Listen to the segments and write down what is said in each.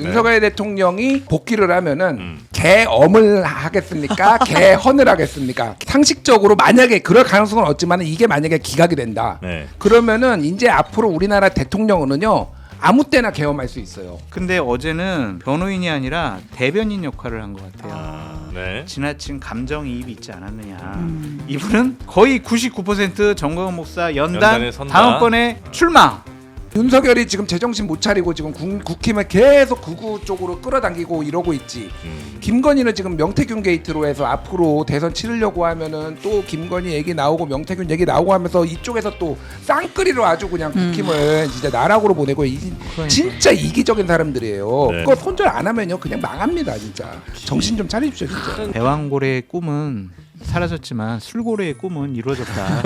윤석열 대통령이 복귀를 하면은 개엄을 하겠습니까? 개헌을 하겠습니까? 상식적으로 만약에 그럴 가능성은 없지만 이게 만약에 기각이 된다. 네. 그러면은 이제 앞으로 우리나라 대통령은요 아무 때나 개엄할 수 있어요. 근데 어제는 변호인이 아니라 대변인 역할을 한 것 같아요. 네. 지나친 감정이입이 있지 않았느냐. 이분은 거의 99% 정광훈 목사 연단 연단에 선다. 다음번에 출마. 윤석열이 지금 제정신 못 차리고 지금 국힘을 계속 극우 쪽으로 끌어당기고 이러고 있지. 김건희는 지금 명태균 게이트로 해서 앞으로 대선 치르려고 하면은 또 김건희 얘기 나오고 명태균 얘기 나오고 하면서 이쪽에서 또 쌍끌이로 아주 그냥 국힘을 진짜 나락으로 보내고 진짜 이기적인 사람들이에요. 네. 그거 손절 안 하면요 그냥 망합니다 진짜. 정신 좀 차리십시오 진짜. 대왕고래의 꿈은 사라졌지만 술고래의 꿈은 이루어졌다.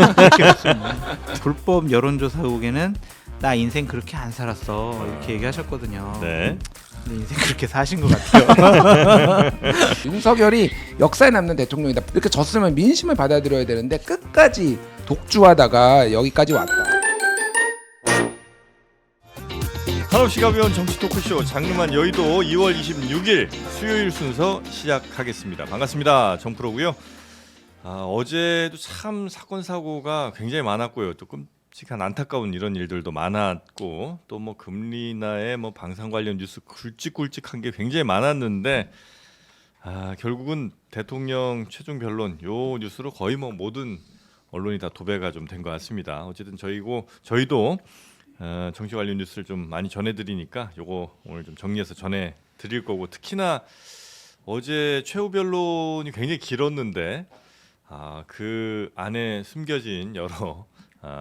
불법 여론조사국에는 나 인생 그렇게 안 살았어 이렇게 얘기하셨거든요. 네. 근데 인생 그렇게 사신 것 같아요. 윤석열이 역사에 남는 대통령이다. 이렇게 졌으면 민심을 받아들여야 되는데 끝까지 독주하다가 여기까지 왔다. 한없이 가벼운 정치 토크쇼 장르만 여의도 2월 26일 수요일 순서 시작하겠습니다. 반갑습니다. 정프로고요. 어제도 참 사건 사고가 굉장히 많았고요. 또 끔찍한 안타까운 이런 일들도 많았고 또 뭐 금리 인하에 뭐 방산 관련 뉴스 굵직굵직한 게 굉장히 많았는데 결국은 대통령 최종 변론 요 뉴스로 거의 뭐 모든 언론이 다 도배가 좀 된 것 같습니다. 어쨌든 저희도 정치 관련 뉴스를 좀 많이 전해드리니까 요거 오늘 좀 정리해서 전해드릴 거고 특히나 어제 최후 변론이 굉장히 길었는데 그 안에 숨겨진 여러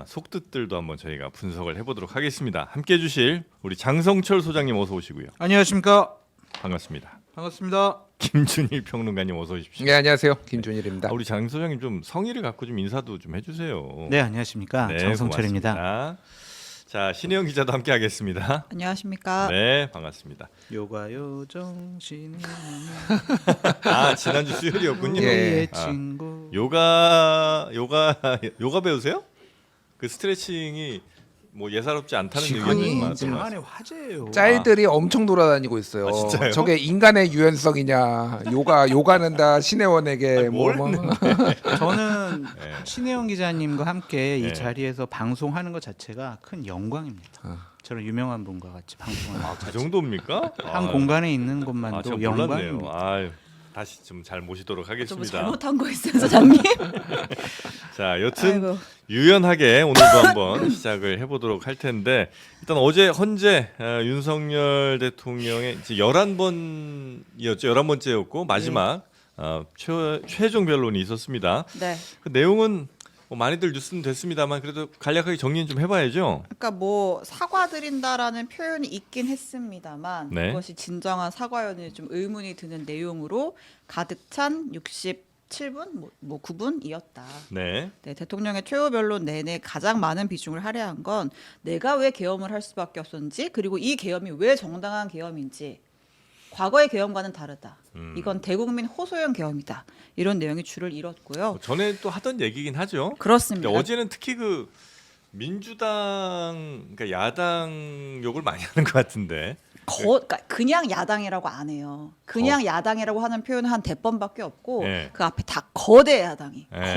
속뜻들도 한번 저희가 분석을 해보도록 하겠습니다. 함께해 주실 우리 장성철 소장님 어서 오시고요. 안녕하십니까. 반갑습니다. 반갑습니다. 김준일 평론가님 어서 오십시오. 네 안녕하세요 김준일입니다. 우리 장 소장님 좀 성의를 갖고 좀 인사도 좀 해주세요. 네 안녕하십니까. 네, 장성철입니다. 고맙습니다. 자 신혜영 기자도 함께하겠습니다. 안녕하십니까. 네 반갑습니다. 요가요 정신은 지난주 수요일이었군요. 예. 친구. 요가 배우세요? 그 스트레칭이 뭐 예사롭지 않다는 지금이 의견이 이제 많았던 것 만의 같아요. 화제예요. 짤들이 엄청 돌아다니고 있어요. 아, 진짜요? 저게 인간의 유연성이냐? 요가는 다 신혜원에게 뭘 저는 네. 신혜영 기자님과 함께 네. 이 자리에서 방송하는 것 자체가 큰 영광입니다. 저는 유명한 분과 같이 방송하는 것 그 자체. 정도입니까? 한 공간에 있는 제가 것만도 몰랐네요. 영광입니다. 다시 좀 잘 모시도록 좀 하겠습니다. 잘못한 거 있어요, 소장님? 자, 여튼 아이고. 유연하게 오늘도 한번 시작을 해보도록 할 텐데 일단 어제 헌재 윤석열 대통령의 이제 11번이었죠. 11번째였고 마지막 최종 변론이 있었습니다. 네. 그 내용은 뭐 많이들 뉴스는 됐습니다만 그래도 간략하게 정리는 좀 해봐야죠. 그러니까 뭐 사과드린다라는 표현이 있긴 했습니다만 네. 그것이 진정한 사과였는지 좀 의문이 드는 내용으로 가득 찬 67분, 뭐 9분이었다. 네. 네, 대통령의 최후 변론 내내 가장 많은 비중을 할애한 건 내가 왜 계엄을 할 수밖에 없었는지 그리고 이 계엄이 왜 정당한 계엄인지 과거의 계엄과는 다르다. 이건 대국민 호소형 계엄이다. 이런 내용이 줄을 잃었고요. 전에 또 하던 얘기긴 하죠. 그렇습니다. 근데 어제는 특히 그 민주당 그러니까 야당 욕을 많이 하는 것 같은데. 그러니까 그냥 야당이라고 안 해요. 그냥 야당이라고 하는 표현은 한 100번밖에 없고 네. 그 앞에 다 거대 야당이, 네.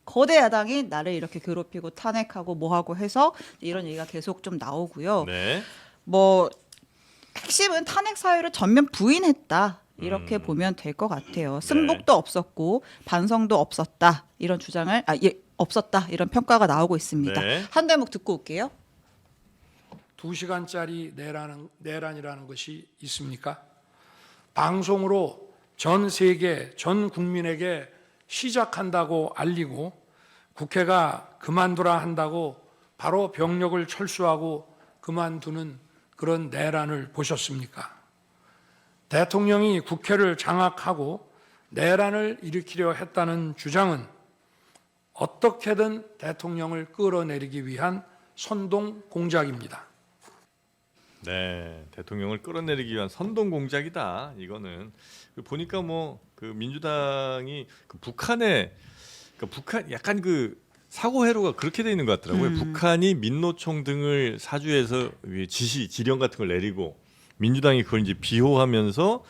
거대 야당이 나를 이렇게 괴롭히고 탄핵하고 뭐하고 해서 이런 얘기가 계속 좀 나오고요. 네. 뭐 핵심은 탄핵 사유를 전면 부인했다. 이렇게 보면 될 것 같아요. 승복도 없었고 반성도 없었다. 이런 주장을 없었다. 이런 평가가 나오고 있습니다. 네. 한 대목 듣고 올게요. 2시간짜리 내란이라는 것이 있습니까? 방송으로 전 세계, 전 국민에게 시작한다고 알리고 국회가 그만두라 한다고 바로 병력을 철수하고 그만두는 그런 내란을 보셨습니까? 대통령이 국회를 장악하고 내란을 일으키려 했다는 주장은 어떻게든 대통령을 끌어내리기 위한 선동 공작입니다. 네, 대통령을 끌어내리기 위한 선동 공작이다. 이거는 보니까 뭐 그 민주당이 그 북한 약간 그 사고 회로가 그렇게 돼 있는 것 같더라고요. 북한이 민노총 등을 사주해서 지령 같은 걸 내리고 민주당이 그걸 이제 비호하면서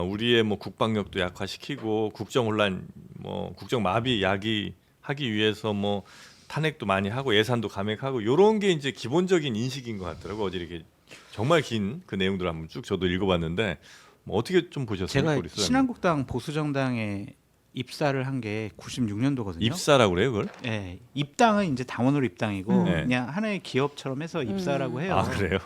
우리의 뭐 국방력도 약화시키고 국정 혼란, 뭐 국정 마비 야기하기 위해서 뭐 탄핵도 많이 하고 예산도 감액하고 이런 게 이제 기본적인 인식인 것 같더라고. 어제 이렇게 정말 긴 그 내용들을 한번 쭉 저도 읽어봤는데 뭐 어떻게 좀 보셨습니까? 제가 우리 소장님? 신한국당 보수정당에 입사를 한 게 96년도거든요. 입사라고 그래요, 그걸? 예, 입당은 이제 당원으로 입당이고 네. 그냥 하나의 기업처럼 해서 입사라고 해요. 아 그래요?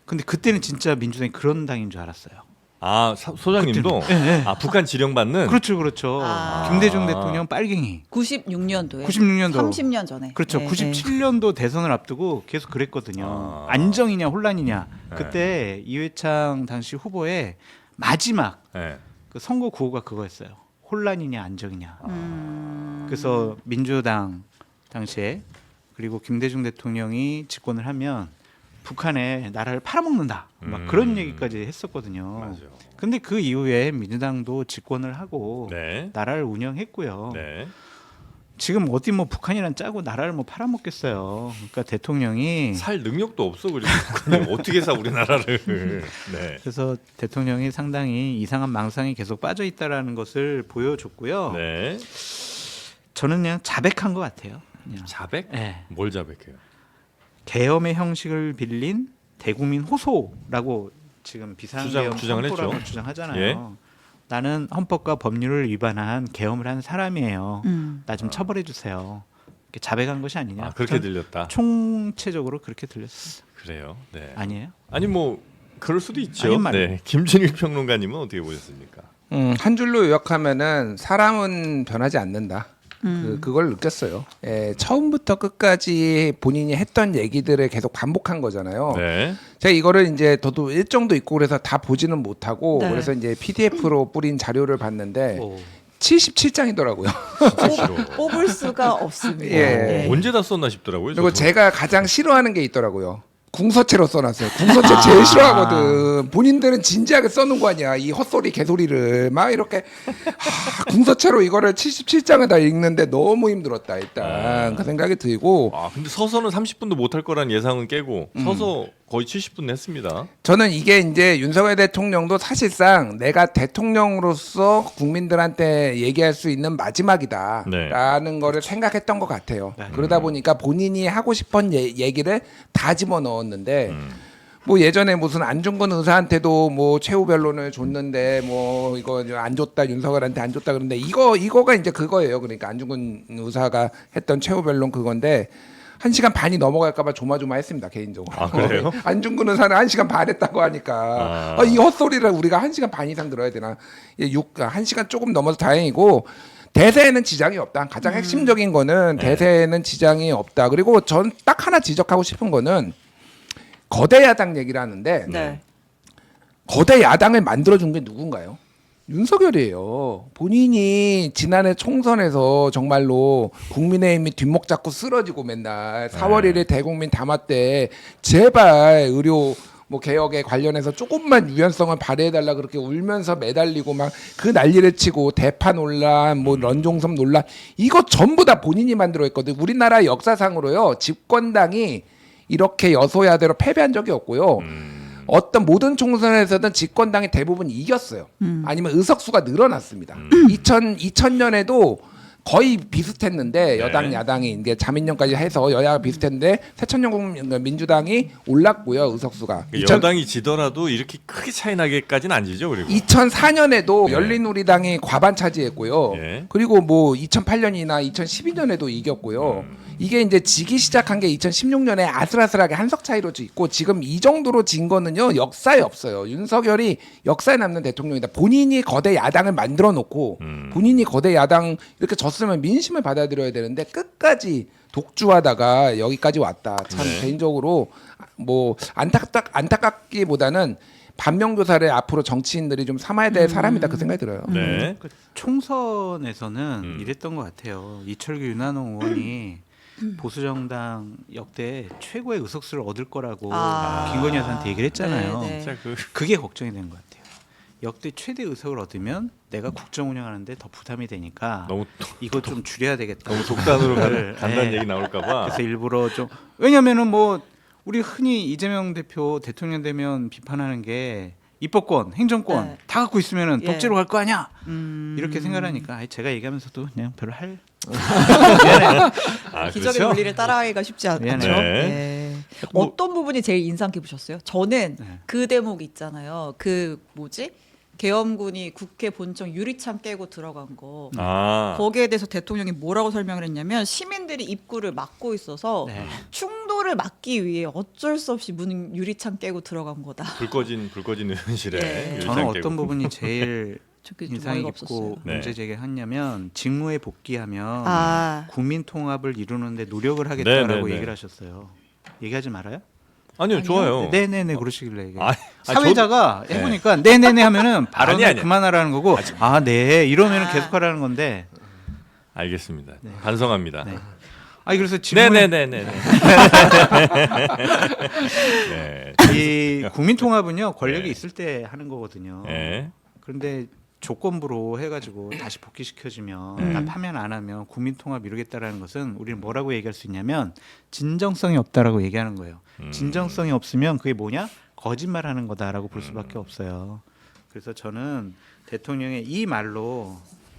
근데 그때는 진짜 민주당이 그런 당인 줄 알았어요. 아 소장님도 그때는, 예, 예. 아 북한 지령받는 그렇죠, 그렇죠. 아. 김대중 대통령 빨갱이. 96년도에 96년도. 30년 전에. 그렇죠. 네, 97년도 대선을 앞두고 계속 그랬거든요. 아. 안정이냐 혼란이냐. 네. 그때 이회창 당시 후보의 마지막 네. 그 선거 구호가 그거였어요. 혼란이냐 안정이냐. 음. 그래서 민주당 당시에 그리고 김대중 대통령이 집권을 하면 북한에 나라를 팔아먹는다. 막 그런 얘기까지 했었거든요. 맞아요. 근데 그 이후에 민주당도 집권을 하고 네. 나라를 운영했고요. 네. 지금 어디 뭐 북한이랑 짜고 나라를 뭐 팔아먹겠어요. 그러니까 대통령이 살 능력도 없어 그리고 북한이 어떻게 사 우리나라를. 네. 그래서 대통령이 상당히 이상한 망상이 계속 빠져 있다라는 것을 보여줬고요. 네. 저는 그냥 자백한 것 같아요. 그냥. 자백? 네. 뭘 자백해요? 계엄의 형식을 빌린 대국민 호소라고 지금 비상계엄 주장을 선포라고 했죠. 주장하잖아요. 예. 나는 헌법과 법률을 위반한 계엄을 한 사람이에요. 나 좀 처벌해 주세요. 이렇게 자백한 것이 아니냐. 아 그렇게 전 들렸다. 총체적으로 그렇게 들렸습니다. 그래요. 네. 아니에요? 아니 뭐 그럴 수도 있죠. 아닌 말이에요. 네. 김진일 평론가님은 어떻게 보셨습니까? 한 줄로 요약하면은 사람은 변하지 않는다. 그걸 느꼈어요. 예, 처음부터 끝까지 본인이 했던 얘기들을 계속 반복한 거잖아요. 네. 제가 이거를 이제 저도 일정도 있고 그래서 다 보지는 못하고 네. 그래서 이제 PDF로 뿌린 자료를 봤는데 오. 77장이더라고요. 진짜 싫어. 뽑을 수가 없습니다. 예. 네. 언제 다 썼나 싶더라고요. 그리고 저도. 제가 가장 싫어하는 게 있더라고요. 궁서체로 써놨어요. 궁서체 제일 싫어하거든. 본인들은 진지하게 써놓은 거 아니야. 이 헛소리 개소리를 막 이렇게 궁서체로 이거를 77장을 다 읽는데 너무 힘들었다. 일단 그 생각이 들고 아 근데 서서는 30분도 못 할 거란 예상은 깨고 서서 거의 70분 했습니다. 저는 이게 이제 윤석열 대통령도 사실상 내가 대통령으로서 국민들한테 얘기할 수 있는 마지막이다라는 거를 생각했던 것 같아요. 그러다 보니까 본인이 하고 싶은 얘기를 다 집어넣었는데 뭐 예전에 무슨 안중근 의사한테도 뭐 최후 변론을 줬는데 뭐 이거 안 줬다 윤석열한테 안 줬다 그런데 이거가 이제 그거예요. 그러니까 안중근 의사가 했던 최후 변론 그건데 1시간 반이 넘어갈까봐 조마조마했습니다 개인적으로. 아, 그래요? 안중근 의사는 1시간 반 했다고 하니까 이 헛소리를 우리가 1시간 반 이상 들어야 되나? 1시간 조금 넘어서 다행이고 대세에는 지장이 없다. 가장 핵심적인 거는 대세에는 지장이 없다. 그리고 전 딱 하나 지적하고 싶은 거는 거대 야당 얘기를 하는데 네. 거대 야당을 만들어준 게 누군가요? 윤석열이에요. 본인이 지난해 총선에서 정말로 국민의힘이 뒷목 잡고 쓰러지고 맨날 4월 1일 대국민 담화 때 제발 의료 뭐 개혁에 관련해서 조금만 유연성을 발휘해달라 그렇게 울면서 매달리고 막 그 난리를 치고 대파 논란, 뭐 런종섭 논란 이거 전부 다 본인이 만들어했거든. 우리나라 역사상으로요 집권당이 이렇게 여소야대로 패배한 적이 없고요. 어떤 모든 총선에서는 집권당이 대부분 이겼어요. 아니면 의석수가 늘어났습니다. 2000년에도 거의 비슷했는데 여당 네. 야당이 이제 자민련까지 해서 여야가 비슷했는데 새천년 민주당이 올랐고요 의석수가. 여당이 지더라도 이렇게 크게 차이 나게까지는 안 지죠. 그리고 2004년에도 네. 열린우리당이 과반 차지했고요. 예. 그리고 뭐 2008년이나 2012년에도 이겼고요. 이게 이제 지기 시작한 게 2016년에 아슬아슬하게 한석 차이로 있고 지금 이 정도로 진 거는요 역사에 없어요. 윤석열이 역사에 남는 대통령이다. 본인이 거대 야당을 만들어 놓고 본인이 거대 야당 이렇게 졌으면 민심을 받아들여야 되는데 끝까지 독주하다가 여기까지 왔다. 참 네. 개인적으로 뭐 안타깝기보다는 반면교사를 앞으로 정치인들이 좀 삼아야 될 사람이다 그 생각이 들어요. 네. 그 총선에서는 이랬던 것 같아요. 이철규 윤한홍 의원이 보수정당 역대 최고의 의석수를 얻을 거라고 김건희 여사한테 얘기를 했잖아요. 네, 네. 진짜 그 그게 걱정이 된 것 같아요. 역대 최대 의석을 얻으면 내가 국정 운영하는데 더 부담이 되니까 너무 이거 좀 줄여야 되겠다. 너무 독단으로 네. 간다는 얘기 나올까봐. 그래서 일부러 좀 왜냐면은 뭐 우리 흔히 이재명 대표 대통령 되면 비판하는 게 입법권, 행정권 네. 다 갖고 있으면은 예. 독재로 갈 거 아니야. 이렇게 생각하니까 제가 얘기하면서도 그냥 별로 할 아, 기적의 그렇죠? 논리를 따라하기가 쉽지 않죠. 미안해요. 네. 뭐- 어떤 부분이 제일 인상 깊으셨어요? 저는 네. 그 대목 있잖아요. 그 뭐지? 계엄군이 국회 본청 유리창 깨고 들어간 거. 아, 거기에 대해서 대통령이 뭐라고 설명을 했냐면 시민들이 입구를 막고 있어서 네. 충돌을 막기 위해 어쩔 수 없이 문 유리창 깨고 들어간 거다. 불 꺼진 의원실에 예. 유리창 저는 깨고. 어떤 부분이 제일 저게 좀 인상이 어이가 깊고 없었어요. 네. 문제 제기했냐면 직무에 복귀하면 아, 국민 통합을 이루는데 노력을 하겠다라고 네, 네. 얘기를 하셨어요. 얘기하지 말아요? 아니요, 좋아요. 네네네 그러시길래 이게. 아, 사회자가 네. 해보니까 네네네 하면은 발언을 아니. 그만하라는 거고 네 이러면은 아. 계속하라는 건데 알겠습니다. 반성합니다. 네. 아니 그래서 직무에 네네네네. 네. 이 국민 통합은요 권력이 있을 때 하는 거거든요. 네. 그런데 조건부로 해가지고 다시 복귀시켜주면 답하면 안 하면 국민 통합 이루겠다라는 것은 우리는 뭐라고 얘기할 수 있냐면 진정성이 없다라고 얘기하는 거예요. 진정성이 없으면 그게 뭐냐? 거짓말하는 거다라고 볼 수밖에 없어요. 그래서 저는 대통령의 이 말로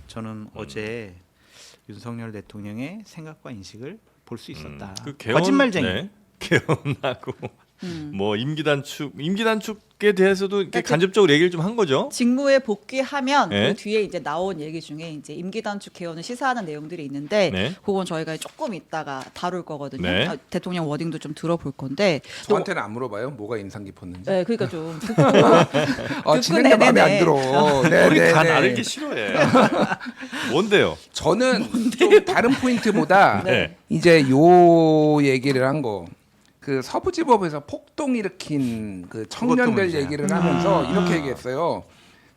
저는 어제 윤석열 대통령의 생각과 인식을 볼 수 있었다. 그 개헌, 거짓말쟁이. 네. 개헌하고 뭐 임기 단축에 대해서도 이렇게 그러니까 간접적으로 얘기를 좀 한 거죠. 직무에 복귀하면 네. 그 뒤에 이제 나온 얘기 중에 이제 임기 단축 개헌을 시사하는 내용들이 있는데 네. 그건 저희가 조금 이따가 다룰 거거든요. 네. 대통령 워딩도 좀 들어볼 건데 저한테는 안 물어봐요. 뭐가 인상 깊었는지. 네, 그러니까 좀 듣고 진행자 마음에 안 내내. 들어. 우리 다 네네네. 나르기 싫어해. 뭔데요? 저는 좀 다른 포인트보다 네. 이제 요 얘기를 한 거. 그 서부지법에서 폭동 일으킨 그 청년들 문제야. 얘기를 하면서 이렇게 얘기했어요.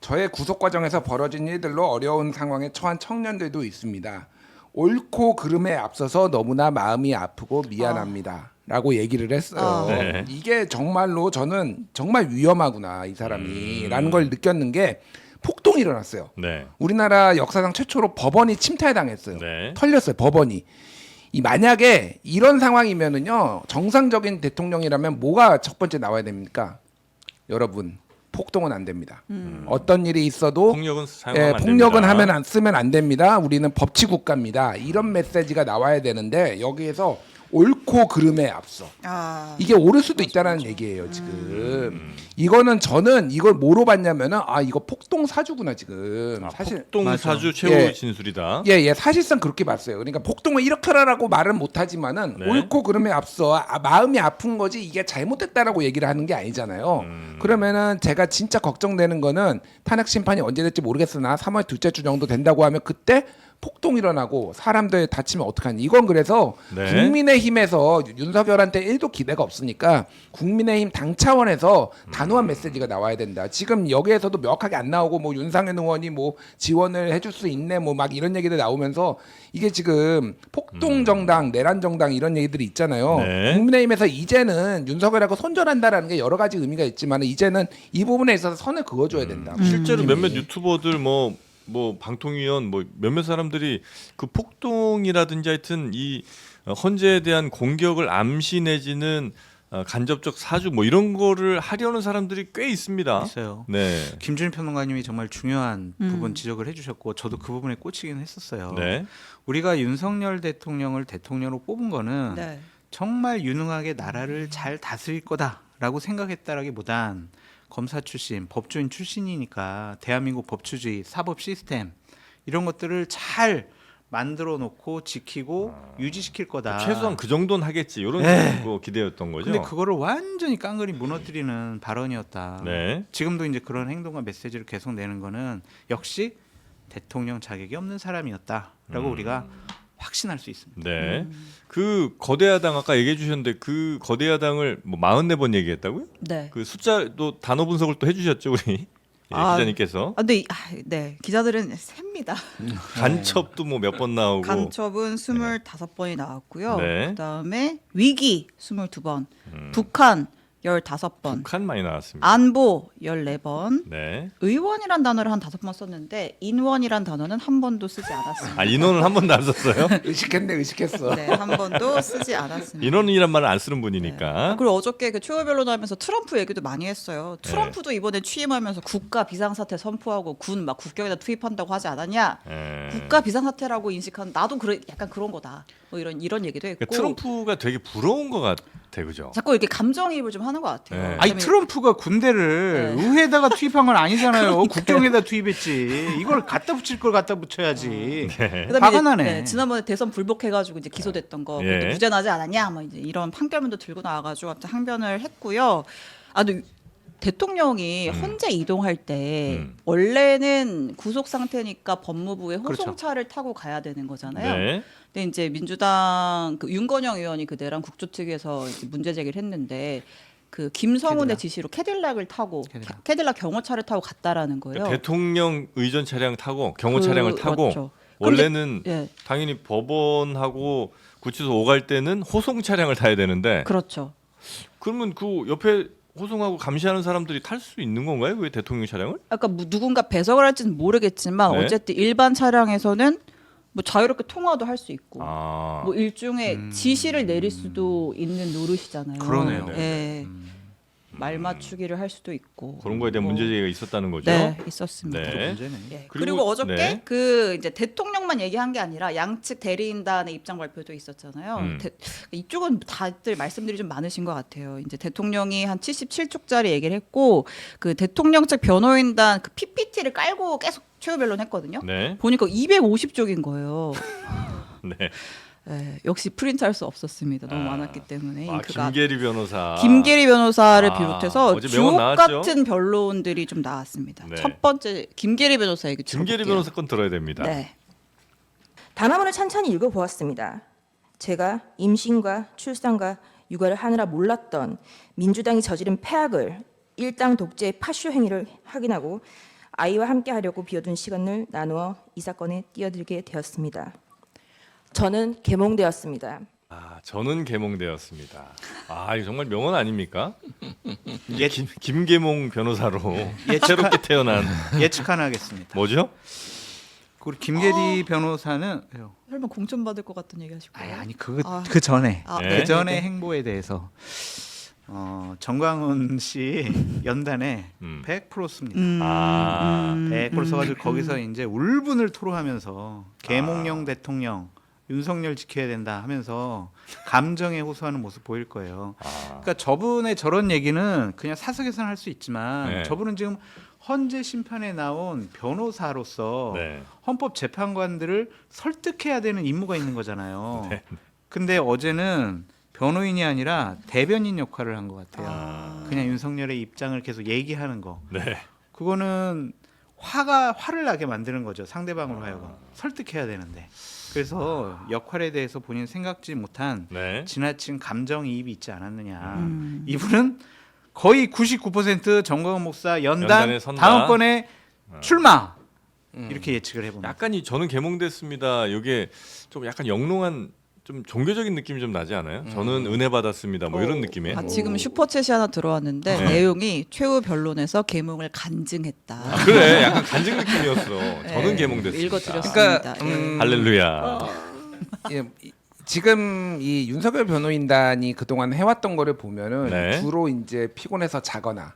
저의 구속 과정에서 벌어진 일들로 어려운 상황에 처한 청년들도 있습니다. 옳고 그름에 앞서서 너무나 마음이 아프고 미안합니다. 라고 얘기를 했어요. 네. 이게 정말로 저는 정말 위험하구나 이 사람이 라는 걸 느꼈는 게 폭동이 일어났어요. 네. 우리나라 역사상 최초로 법원이 침탈당했어요. 네. 털렸어요. 법원이. 이 만약에 이런 상황이면은요 정상적인 대통령이라면 뭐가 첫 번째 나와야 됩니까? 여러분 폭동은 안 됩니다. 어떤 일이 있어도 폭력은 사용하면 안 폭력은 됩니다. 쓰면 안 됩니다. 우리는 법치 국가입니다. 이런 메시지가 나와야 되는데 여기에서 옳고 그름에 앞서 이게 옳을 수도 있다는 얘기예요 지금. 이거는 저는 이걸 뭐로 봤냐면은 이거 폭동 사주구나 지금. 사실 폭동 맞아. 사주 최후 예. 진술이다. 예, 사실상 그렇게 봤어요. 그러니까 폭동을 이렇게 하라고 말은 못하지만은 네. 옳고 그름에 앞서 마음이 아픈 거지 이게 잘못됐다라고 얘기를 하는 게 아니잖아요. 그러면은 제가 진짜 걱정되는 거는 탄핵 심판이 언제 될지 모르겠으나 3월 둘째 주 정도 된다고 하면 그때 폭동 일어나고 사람들 다치면 어떡하니? 이건 그래서 네. 국민의힘에서 윤석열한테 1도 기대가 없으니까 국민의힘 당 차원에서 단호한 메시지가 나와야 된다. 지금 여기에서도 명확하게 안 나오고 뭐 윤상현 의원이 뭐 지원을 해줄 수 있네 뭐 막 이런 얘기들 나오면서 이게 지금 폭동 정당, 내란 정당 이런 얘기들이 있잖아요. 네. 국민의힘에서 이제는 윤석열하고 손절한다라는 게 여러 가지 의미가 있지만 이제는 이 부분에 있어서 선을 그어줘야 된다. 실제로 몇몇 유튜버들 뭐 방통위원 뭐 몇몇 사람들이 그 폭동이라든지 하여튼 이 헌재에 대한 공격을 암시 내지는 간접적 사주 뭐 이런 거를 하려는 사람들이 꽤 있습니다. 있어요. 네. 김준일 평론가님이 정말 중요한 부분 지적을 해주셨고 저도 그 부분에 꽂히긴 했었어요. 네. 우리가 윤석열 대통령을 대통령으로 뽑은 거는 네. 정말 유능하게 나라를 잘 다스릴 거다라고 생각했다라기보단 검사 출신, 법조인 출신이니까 대한민국 법치주의, 사법 시스템 이런 것들을 잘 만들어 놓고 지키고 유지시킬 거다. 최소한 그 정도는 하겠지. 이런 네. 거 기대였던 거죠. 근데 그거를 완전히 깡그리 무너뜨리는 발언이었다. 네. 지금도 이제 그런 행동과 메시지를 계속 내는 거는 역시 대통령 자격이 없는 사람이었다라고 우리가 확신할 수 있습니다. 네. 그 거대 야당 아까 얘기해 주셨는데 그 거대 야당을 뭐 44번 얘기했다고요? 네. 그 숫자도 단어 분석을 또 해주셨죠 우리 기자님께서. 근데 네 기자들은 셉니다. 간첩도 뭐 몇 번 나오고. 간첩은 25번이 나왔고요. 네. 그다음에 위기 22번, 북한 15번, 북한 많이 나왔습니다. 안보 14번, 네. 의원이란 단어를 한 5번 썼는데 인원이란 단어는 한 번도 쓰지 않았습니다. 아 인원은 한 번도 안 썼어요? 의식했어. 네, 한 번도 쓰지 않았습니다. 인원이란 말을 안 쓰는 분이니까. 그리고 어저께 그 최후 변론하면서 트럼프 얘기도 많이 했어요. 트럼프도 이번에 취임하면서 국가 비상사태 선포하고 군 막 국경에다 투입한다고 하지 않았냐? 국가 비상사태라고 인식한 나도 약간 그런 거다. 뭐 이런 얘기도 했고. 그러니까 트럼프가 되게 부러운 것 같아, 그죠? 자꾸 이렇게 감정이입을 좀 하는 것 같아요. 네. 아니 그다음에 트럼프가 군대를 네. 의회에다가 투입한 건 아니잖아요. 국경에다 투입했지. 이걸 갖다 붙일 걸 갖다 붙여야지. 그다음에 화가 이제, 나네. 지난번에 대선 불복해가지고 이제 기소됐던 거 예. 그때 무죄 나지 않았냐, 뭐 이제 이런 판결문도 들고 나와가지고 아무튼 항변을 했고요. 근데 대통령이 헌재 이동할 때 원래는 구속 상태니까 법무부에 호송차를 타고 가야 되는 거잖아요. 네. 근데 이제 민주당 그 윤건영 의원이 그때랑 국조특위에서 이제 문제 제기를 했는데 그 김성훈의 지시로 캐딜락을 타고 캐딜락 경호차를 타고 갔다라는 거예요. 그러니까 대통령 의전 차량 타고 경호 차량을 타고 그렇죠. 원래는 예, 당연히 법원하고 구치소 오갈 때는 호송 차량을 타야 되는데 그렇죠. 그러면 그 옆에 호송하고 감시하는 사람들이 탈 수 있는 건가요? 왜 대통령 차량을? 아까 뭐 누군가 배석을 할지는 모르겠지만 네. 어쨌든 일반 차량에서는 뭐 자유롭게 통화도 할 수 있고 아, 뭐 일종의 지시를 내릴 수도 있는 노릇이잖아요. 그러네요. 예. 말 맞추기를 할 수도 있고 그런 거에 대한 뭐, 문제제기가 있었다는 거죠. 네, 있었습니다. 네. 문제네. 예. 그리고- 그리고 어저께 네. 그 이제 대통령만 얘기한 게 아니라 양측 대리인단의 입장 발표도 있었잖아요. 이쪽은 다들 말씀들이 좀 많으신 것 같아요. 이제 대통령이 한 77쪽짜리 얘기를 했고 그 대통령 측 변호인단 그 PPT를 깔고 계속 최후 변론했거든요. 네. 보니까 250쪽인 거예요. 네. 예, 역시 프린트할 수 없었습니다. 너무 많았기 때문에 아, 잉크가 김계리 변호사. 김계리 변호사를 아, 비롯해서 어제 명언 주옥 나왔죠? 같은 변론들이 좀 나왔습니다. 네. 첫 번째 김계리 변호사 얘기 김계리 들어볼게요. 변호사 건 들어야 됩니다. 네. 단어문을 찬찬히 읽어보았습니다. 제가 임신과 출산과 육아를 하느라 몰랐던 민주당이 저지른 폐악을 일당 독재의 파쇼 행위를 확인하고 아이와 함께하려고 비워둔 시간을 나누어 이 사건에 뛰어들게 되었습니다. 저는 개몽되었습니다. 아, 저는 개몽되었습니다. 아, 이거 정말 명언 아닙니까? 예, 김계몽 변호사로 예, 새롭게 태어난 예측 하나 하겠습니다. 뭐죠? 우리 김계리 변호사는 설마 공천 받을 것 같은 얘기 하실 거예요? 아니 아. 그 전에 네. 그 전에 행보에 대해서 정광훈 씨 연단에 100% 씁니다. 아, 100% 써가지고 거기서 이제 울분을 토로하면서 계몽령 대통령 윤석열 지켜야 된다 하면서 감정에 호소하는 모습 보일 거예요. 그러니까 저분의 저런 얘기는 그냥 사석에서는 할 수 있지만 네. 저분은 지금 헌재 심판에 나온 변호사로서 네. 헌법 재판관들을 설득해야 되는 임무가 있는 거잖아요. 네. 근데 어제는 변호인이 아니라 대변인 역할을 한 것 같아요. 그냥 윤석열의 입장을 계속 얘기하는 거. 네. 그거는 화를 나게 만드는 거죠. 상대방으로 하여금 설득해야 되는데. 그래서 역할에 대해서 본인 생각지 못한 네. 지나친 감정이입이 있지 않았느냐. 이분은 거의 99% 정광훈 목사 연단 연단에 선다. 다음 건에 출마 이렇게 예측을 해봅니다. 약간 이 저는 개몽됐습니다. 이게 좀 약간 영롱한 좀 종교적인 느낌이 좀 나지 않아요? 저는 은혜 받았습니다. 뭐 이런 느낌이에요. 지금 슈퍼챗이 하나 들어왔는데 네. 내용이 최후 변론에서 계몽을 간증했다. 아, 그래, 약간 간증 느낌이었어. 저는 네, 개몽됐습니다. 읽어드렸습니다. 그러니까 예. 할렐루야. 예, 지금 이 윤석열 변호인단이 그동안 해왔던 거를 보면은 네. 주로 이제 피곤해서 자거나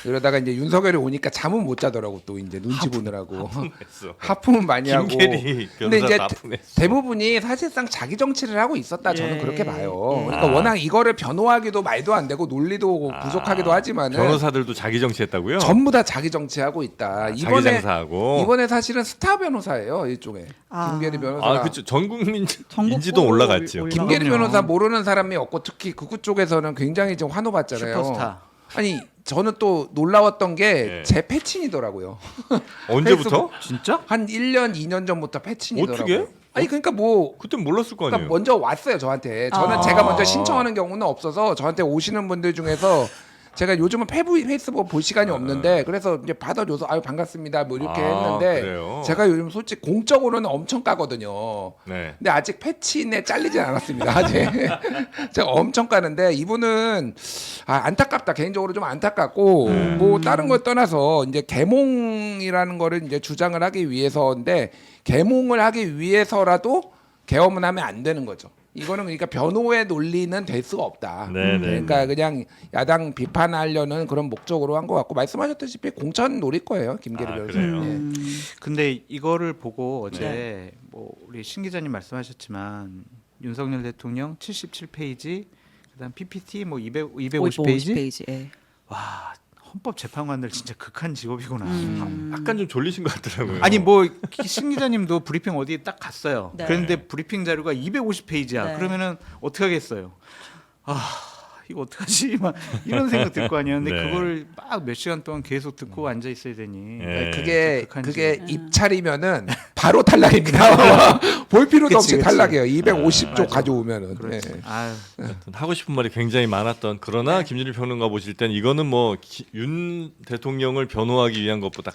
이러다가 이제 윤석열이 오니까 잠은 못 자더라고 또 이제 눈치 보느라고 했어. 하품은 많이 하고. 김계리 근데 이제 변호사 납품했어. 대부분이 사실상 자기 정치를 하고 있었다 저는 예. 그렇게 봐요. 예. 그러니까 아. 워낙 이거를 변호하기도 말도 안 되고 논리도 부족하기도 하지만은 변호사들도 자기 정치했다고요? 전부 다 자기 정치하고 있다. 자기 이번에 장사하고. 이번에 사실은 스타 변호사예요 일종의 김계리 변호사가. 아, 그렇죠. 전 국민 전국 인지도 보고 올라갔죠. 올라- 김계리 그럼요. 변호사 모르는 사람이 없고 특히 극우 쪽에서는 굉장히 지금 환호받잖아요. 슈퍼스타. 아니 저는 또 놀라웠던 게 네. 제 패친이더라고요. 언제부터? 진짜? 한 1년 2년 전부터 패친이더라고요. 어떻게? 아니 그러니까 뭐 그때 몰랐을 거 그러니까 아니에요. 먼저 왔어요 저한테. 저는 아. 제가 먼저 신청하는 경우는 없어서 저한테 오시는 분들 중에서 제가 요즘은 페이스북 볼 시간이 없는데 그래서 이제 받아줘서 아유 반갑습니다 뭐 이렇게 했는데 그래요? 제가 요즘 솔직히 공적으로는 엄청 까거든요. 네. 근데 아직 패치인에 잘리진 않았습니다. 아직 제가 엄청 까는데 이분은 안타깝다. 개인적으로 좀 안타깝고 뭐 다른 걸 떠나서 이제 계몽이라는 거를 이제 주장을 하기 위해서인데 계몽을 하기 위해서라도 계엄은 하면 안 되는 거죠. 이거는 그러니까 변호의 논리는 될 수가 없다. 네네. 그러니까 그냥 야당 비판하려는 그런 목적으로 한 것 같고 말씀하셨다시피 공천 노릴 거예요. 김계리 변호사. 그래요? 근데 이거를 보고 어제 네. 뭐 우리 신 기자님 말씀하셨지만 윤석열 대통령 77페이지 그다음 PPT 뭐 250페이지 50페이지. 예. 와 헌법재판관들 진짜 극한 직업이구나. 약간 좀 졸리신 것 같더라고요. 아니 뭐 신 기자님도 브리핑 어디에 딱 갔어요. 네. 그런데 브리핑 자료가 250페이지야. 네. 그러면은 어떻게 하겠어요? 이거 어떡하지? 막 이런 생각 들 거 아니에요. 근데 네. 그걸 막 몇 시간 동안 계속 듣고 앉아 있어야 되니. 네. 그게 극한 입찰이면은 바로 탈락입니다. 볼 필요도 없이 그치. 탈락이에요. 250쪽 맞아. 가져오면은. 그렇지. 네. 아유. 하여튼 하고 싶은 말이 굉장히 많았던 그러나 네. 김준일 평론가 보실 땐 이거는 뭐 윤 대통령을 변호하기 위한 것보다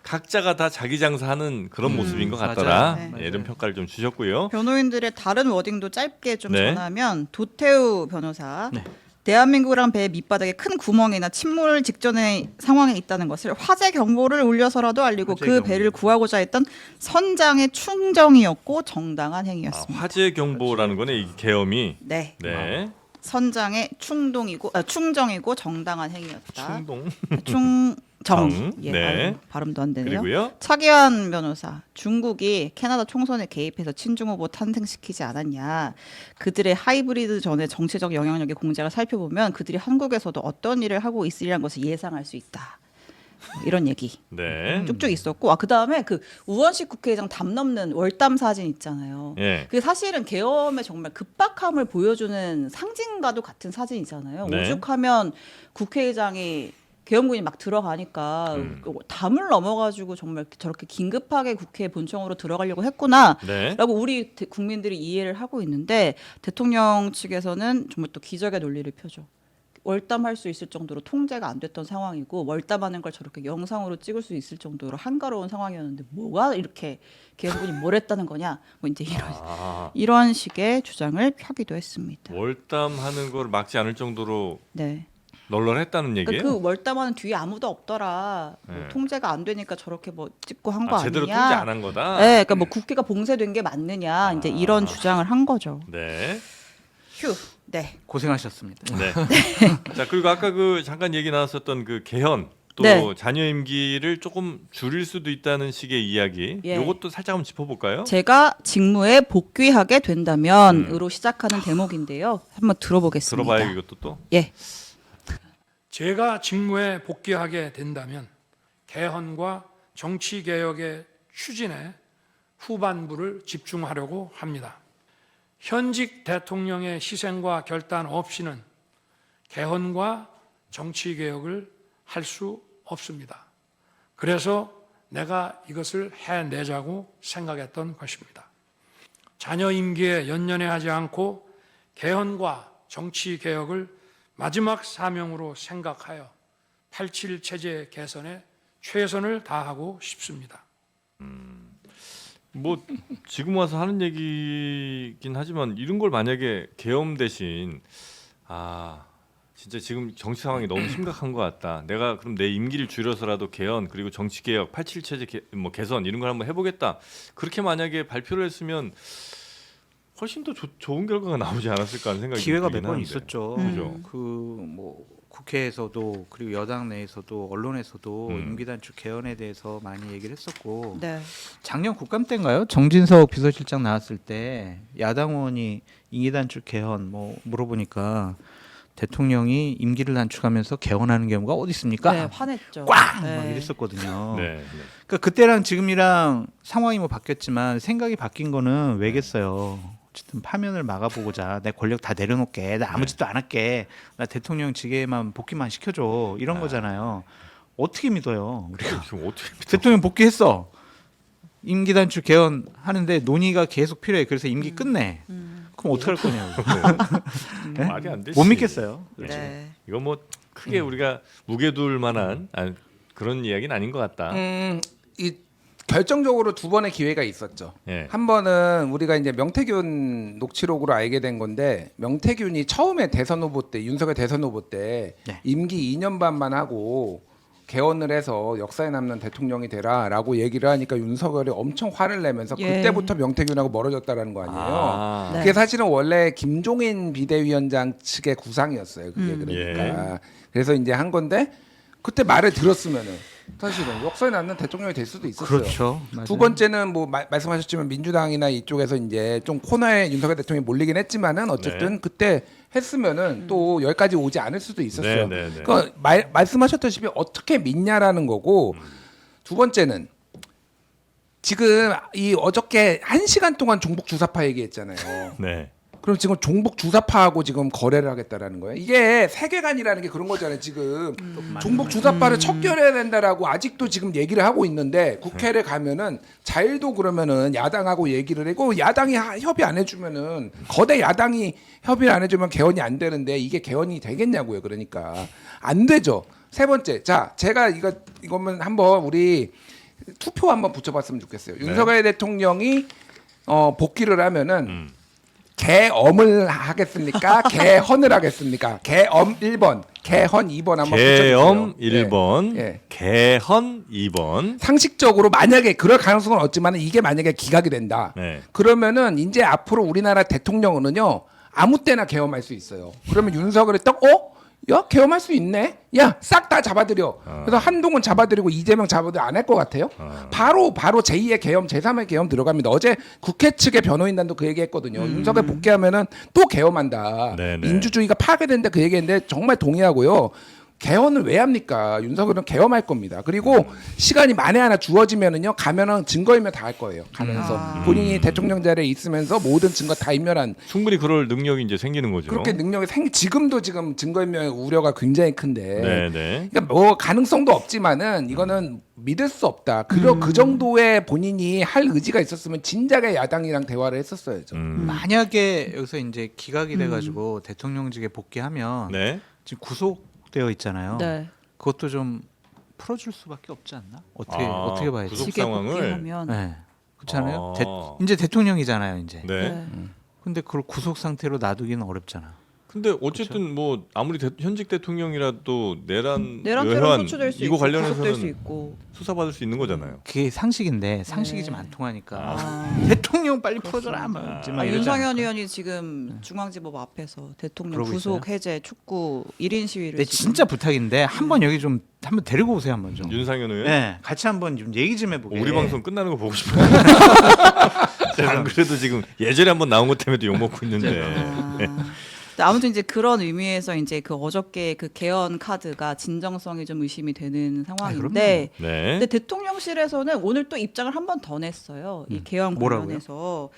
각자가 다 자기 장사하는 그런 모습인 것 맞아요. 같더라. 네. 예, 이런 평가를 좀 주셨고요. 변호인들의 다른 워딩도 짧게 좀 네. 전하면 도태우 변호사 네. 대한민국이란 배의 밑바닥에 큰 구멍이나 침몰 직전의 상황에 있다는 것을 화재 경보를 울려서라도 알리고 화재 그 경보. 배를 구하고자 했던 선장의 충정이었고 정당한 행위였습니다. 화재 경보라는 거네 이 계엄이. 네, 네. 선장의 충정이고 정당한 행위였다. 충동. 충정. 정. 예, 네. 아유, 발음도 안 되네요. 그리고요. 차기환 변호사, 중국이 캐나다 총선에 개입해서 친중 후보 탄생시키지 않았냐. 그들의 하이브리드 전의 정치적 영향력의 공작을 살펴보면 그들이 한국에서도 어떤 일을 하고 있으리라는 것을 예상할 수 있다. 이런 얘기 네. 쭉쭉 있었고, 그 다음에 그 우원식 국회의장 담 넘는 월담 사진 있잖아요. 예. 그게 사실은 계엄의 정말 급박함을 보여주는 상징과도 같은 사진이잖아요. 네. 오죽하면 국회의장이 계엄군이 막 들어가니까 담을 넘어가지고 정말 저렇게 긴급하게 국회 본청으로 들어가려고 했구나라고 네. 우리 국민들이 이해를 하고 있는데 대통령 측에서는 정말 또 기적의 논리를 펴죠. 월담할 수 있을 정도로 통제가 안 됐던 상황이고 월담하는 걸 저렇게 영상으로 찍을 수 있을 정도로 한가로운 상황이었는데 뭐가 이렇게 계엄군이 뭘 했다는 거냐 뭐 이제 이런 식의 주장을 펴기도 했습니다. 월담하는 걸 막지 않을 정도로 네. 널널했다는 얘기예요. 그러니까 그 월담하는 뒤에 아무도 없더라. 뭐 네. 통제가 안 되니까 저렇게 뭐 찍고 한 거 아니냐. 제대로 통제 안 한 거다. 네, 그러니까 뭐 국회가 봉쇄된 게 맞느냐. 이제 이런 주장을 한 거죠. 네. 휴. 네. 고생하셨습니다. 네. 자 그리고 아까 그 잠깐 얘기 나왔었던 그 개헌 또 네. 자녀 임기를 조금 줄일 수도 있다는 식의 이야기. 예. 이것도 살짝 한번 짚어볼까요? 제가 직무에 복귀하게 된다면으로 시작하는 대목인데요. 한번 들어보겠습니다. 들어봐요 이것도 또. 예. 제가 직무에 복귀하게 된다면 개헌과 정치개혁의 추진에 후반부를 집중하려고 합니다. 현직 대통령의 희생과 결단 없이는 개헌과 정치개혁을 할 수 없습니다. 그래서 내가 이것을 해내자고 생각했던 것입니다. 자녀 임기에 연연해하지 않고 개헌과 정치개혁을 마지막 사명으로 생각하여 87 체제 개선에 최선을 다하고 싶습니다. 뭐 지금 와서 하는 얘기긴 하지만 이런 걸 만약에 계엄 대신 진짜 지금 정치 상황이 너무 심각한 것 같다. 내가 그럼 내 임기를 줄여서라도 개헌 그리고 정치 개혁 87 체제 개선 이런 걸 한번 해보겠다. 그렇게 만약에 발표를 했으면 훨씬 더 좋은 결과가 나오지 않았을까 하는 생각이 기회가 들긴 몇 번 하는데. 있었죠. 그죠. 그 뭐 국회에서도 그리고 여당 내에서도 언론에서도 임기 단축 개헌에 대해서 많이 얘기를 했었고 네. 작년 국감 때인가요? 정진석 비서실장 나왔을 때 야당 의원이 임기 단축 개헌 뭐 물어보니까 대통령이 임기를 단축하면서 개헌하는 경우가 어디 있습니까? 네, 화냈죠. 꽝! 네. 막 이랬었거든요. 네. 네. 그러니까 그때랑 지금이랑 상황이 뭐 바뀌었지만 생각이 바뀐 거는 왜겠어요? 어쨌든 파면을 막아보고자 내 권력 다 내려놓게 나 아무 짓도 안 할게 나 대통령직에만 복귀만 시켜줘 이런 거잖아요. 어떻게 믿어요? 우리가 지금 어떻게 대통령 복귀했어. 임기 단축 개헌 하는데 논의가 계속 필요해. 그래서 임기 끝내. 그럼 어떻게 할 거냐고. 네? 말이 안 되지. 못 믿겠어요. 네. 네. 이거 뭐 크게 우리가 무게 둘 만한 그런 이야기는 아닌 것 같다. 이 결정적으로 두 번의 기회가 있었죠. 예. 한 번은 우리가 이제 명태균 녹취록으로 알게 된 건데 명태균이 처음에 대선 후보 때 윤석열 대선 후보 때 네. 임기 2년 반만 하고 개헌을 해서 역사에 남는 대통령이 되라라고 얘기를 하니까 윤석열이 엄청 화를 내면서 예. 그때부터 명태균하고 멀어졌다라는 거 아니에요. 아. 네. 그게 사실은 원래 김종인 비대위원장 측의 구상이었어요. 그게 그러니까 그래서 이제 한 건데 그때 말을 들었으면은 사실은 역사에 남는 대통령이 될 수도 있었어요. 그렇죠. 맞아요. 두 번째는 뭐 말씀하셨지만 민주당이나 이쪽에서 이제 좀 코너에 윤석열 대통령이 몰리긴 했지만은 어쨌든 그때 했으면은 또 여기까지 오지 않을 수도 있었어요. 네, 네, 네. 그러니까 말씀하셨다시피 어떻게 믿냐라는 거고 두 번째는 지금 이 어저께 1시간 동안 종북 주사파 얘기했잖아요. 네. 그럼 지금 종북 주사파하고 지금 거래를 하겠다라는 거예요. 이게 세계관이라는 게 그런 거잖아요. 지금 종북 주사파를 척결해야 된다라고 아직도 지금 얘기를 하고 있는데 국회를 가면은 자일도 그러면은 야당하고 얘기를 하고 야당이 협의 안 해주면은 거대 야당이 협의를 안 해주면 개헌이 안 되는데 이게 개헌이 되겠냐고요. 그러니까 안 되죠. 세 번째, 자 제가 이거면 한번 우리 투표 한번 붙여봤으면 좋겠어요. 윤석열 대통령이 복귀를 하면은. 개엄을 하겠습니까? 개헌을 하겠습니까? 개엄 1번, 개헌 2번 한번 개엄 붙여주세요. 1번, 예. 개헌 2번. 상식적으로 만약에 그럴 가능성은 없지만 이게 만약에 기각이 된다. 네. 그러면은 이제 앞으로 우리나라 대통령은요 아무 때나 개엄할 수 있어요. 그러면 윤석열이 야 개엄할 수 있네. 야 싹 다 잡아들여. 그래서 한동훈 잡아들이고 이재명 잡아들여 안 할 것 같아요. 바로 제2의 개엄, 제3의 개엄 들어갑니다. 어제 국회 측의 변호인단도 그 얘기했거든요. 윤석열 복귀하면은 또 개엄한다. 네네. 민주주의가 파괴된다 그 얘기했는데 정말 동의하고요. 개헌을 왜 합니까? 윤석열은 개헌할 겁니다. 그리고 시간이 만에 하나 주어지면은요 가면은 증거인멸 다 할 거예요. 가면서 본인이 대통령 자리에 있으면서 모든 증거 다 인멸한 충분히 그럴 능력이 이제 생기는 거죠. 그렇게 능력이 지금도 지금 증거인멸 우려가 굉장히 큰데. 네, 네. 그러니까 뭐 가능성도 없지만은 이거는 믿을 수 없다. 그 정도의 본인이 할 의지가 있었으면 진작에 야당이랑 대화를 했었어야죠. 만약에 여기서 이제 기각이 돼가지고 대통령직에 복귀하면 네. 지금 구속되어 있잖아요. 네. 그것도 좀 풀어줄 수밖에 없지 않나? 어떻게 봐야 돼? 구속 직에 상황을 복귀하면 네. 그렇지 않아요? 아. 이제 대통령이잖아요, 이제. 네. 네. 근데 그걸 구속 상태로 놔두기는 어렵잖아. 근데 어쨌든 뭐 아무리 현직 대통령이라도 내란 내란죄로 외환 소추될 수 이거 있고 구속될 수 관련해서는 있고. 수사받을 수 있는 거잖아요. 그게 상식인데 상식이 네. 좀 안 통하니까 아. 대통령 빨리 풀어줘라 막 이러지 막 이러지 윤상현 않을까? 의원이 지금 중앙지법 앞에서 대통령 그러고 구속 있어요? 해제 촉구 1인 시위를 네, 지금 진짜 부탁인데 한번 여기 좀 한번 데리고 오세요 한번 좀. 윤상현 의원. 네, 같이 한번 좀 얘기 좀 해보게. 우리 방송 끝나는 거 보고 싶어요. 안 그래도 지금 예전에 한번 나온 것 때문에도 욕 먹고 있는데. 아무튼 이제 그런 의미에서 이제 그 어저께 그 개헌 카드가 진정성이 좀 의심이 되는 상황인데 네. 근데 대통령실에서는 오늘 또 입장을 한 번 더 냈어요. 이 개헌 뭐라고요? 관련해서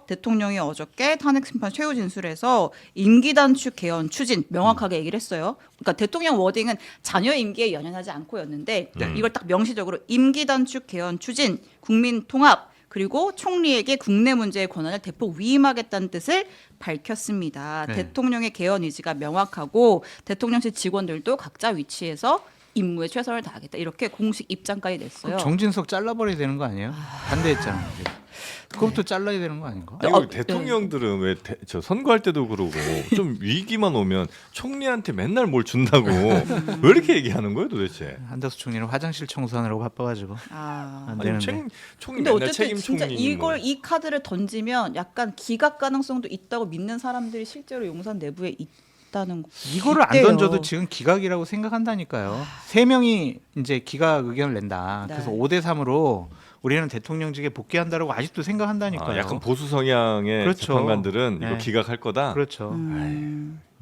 대통령이 어저께 탄핵 심판 최후 진술에서 임기 단축 개헌 추진 명확하게 얘기를 했어요. 그러니까 대통령 워딩은 자녀 임기에 연연하지 않고였는데 이걸 딱 명시적으로 임기 단축 개헌 추진 국민 통합 그리고 총리에게 국내 문제의 권한을 대폭 위임하겠다는 뜻을 밝혔습니다. 네. 대통령의 개헌 의지가 명확하고 대통령실 직원들도 각자 위치에서 임무에 최선을 다하겠다. 이렇게 공식 입장까지 냈어요. 정진석 잘라버려야 되는 거 아니에요? 반대했잖아요. 그것도 잘라야 되는 거 아닌가? 아니, 우리 대통령들은 왜 저 선거할 때도 그러고 좀 위기만 오면 총리한테 맨날 뭘 준다고 왜 이렇게 얘기하는 거예요 도대체? 한덕수 총리는 화장실 청소하느라고 바빠가지고 아. 안 아니 되는데. 총리 근데 맨날 어쨌든 책임 진짜 총리 이걸 뭐. 이 카드를 던지면 약간 기각 가능성도 있다고 믿는 사람들이 실제로 용산 내부에 있다는 거. 이거를 안 있대요. 던져도 지금 기각이라고 생각한다니까요. 세 명이 이제 기각 의견을 낸다. 네. 그래서 5대 3으로 우리는 대통령직에 복귀한다라고 아직도 생각한다니까요. 약간 보수 성향의 그렇죠. 재판관들은 이거 네. 기각할 거다. 그렇죠.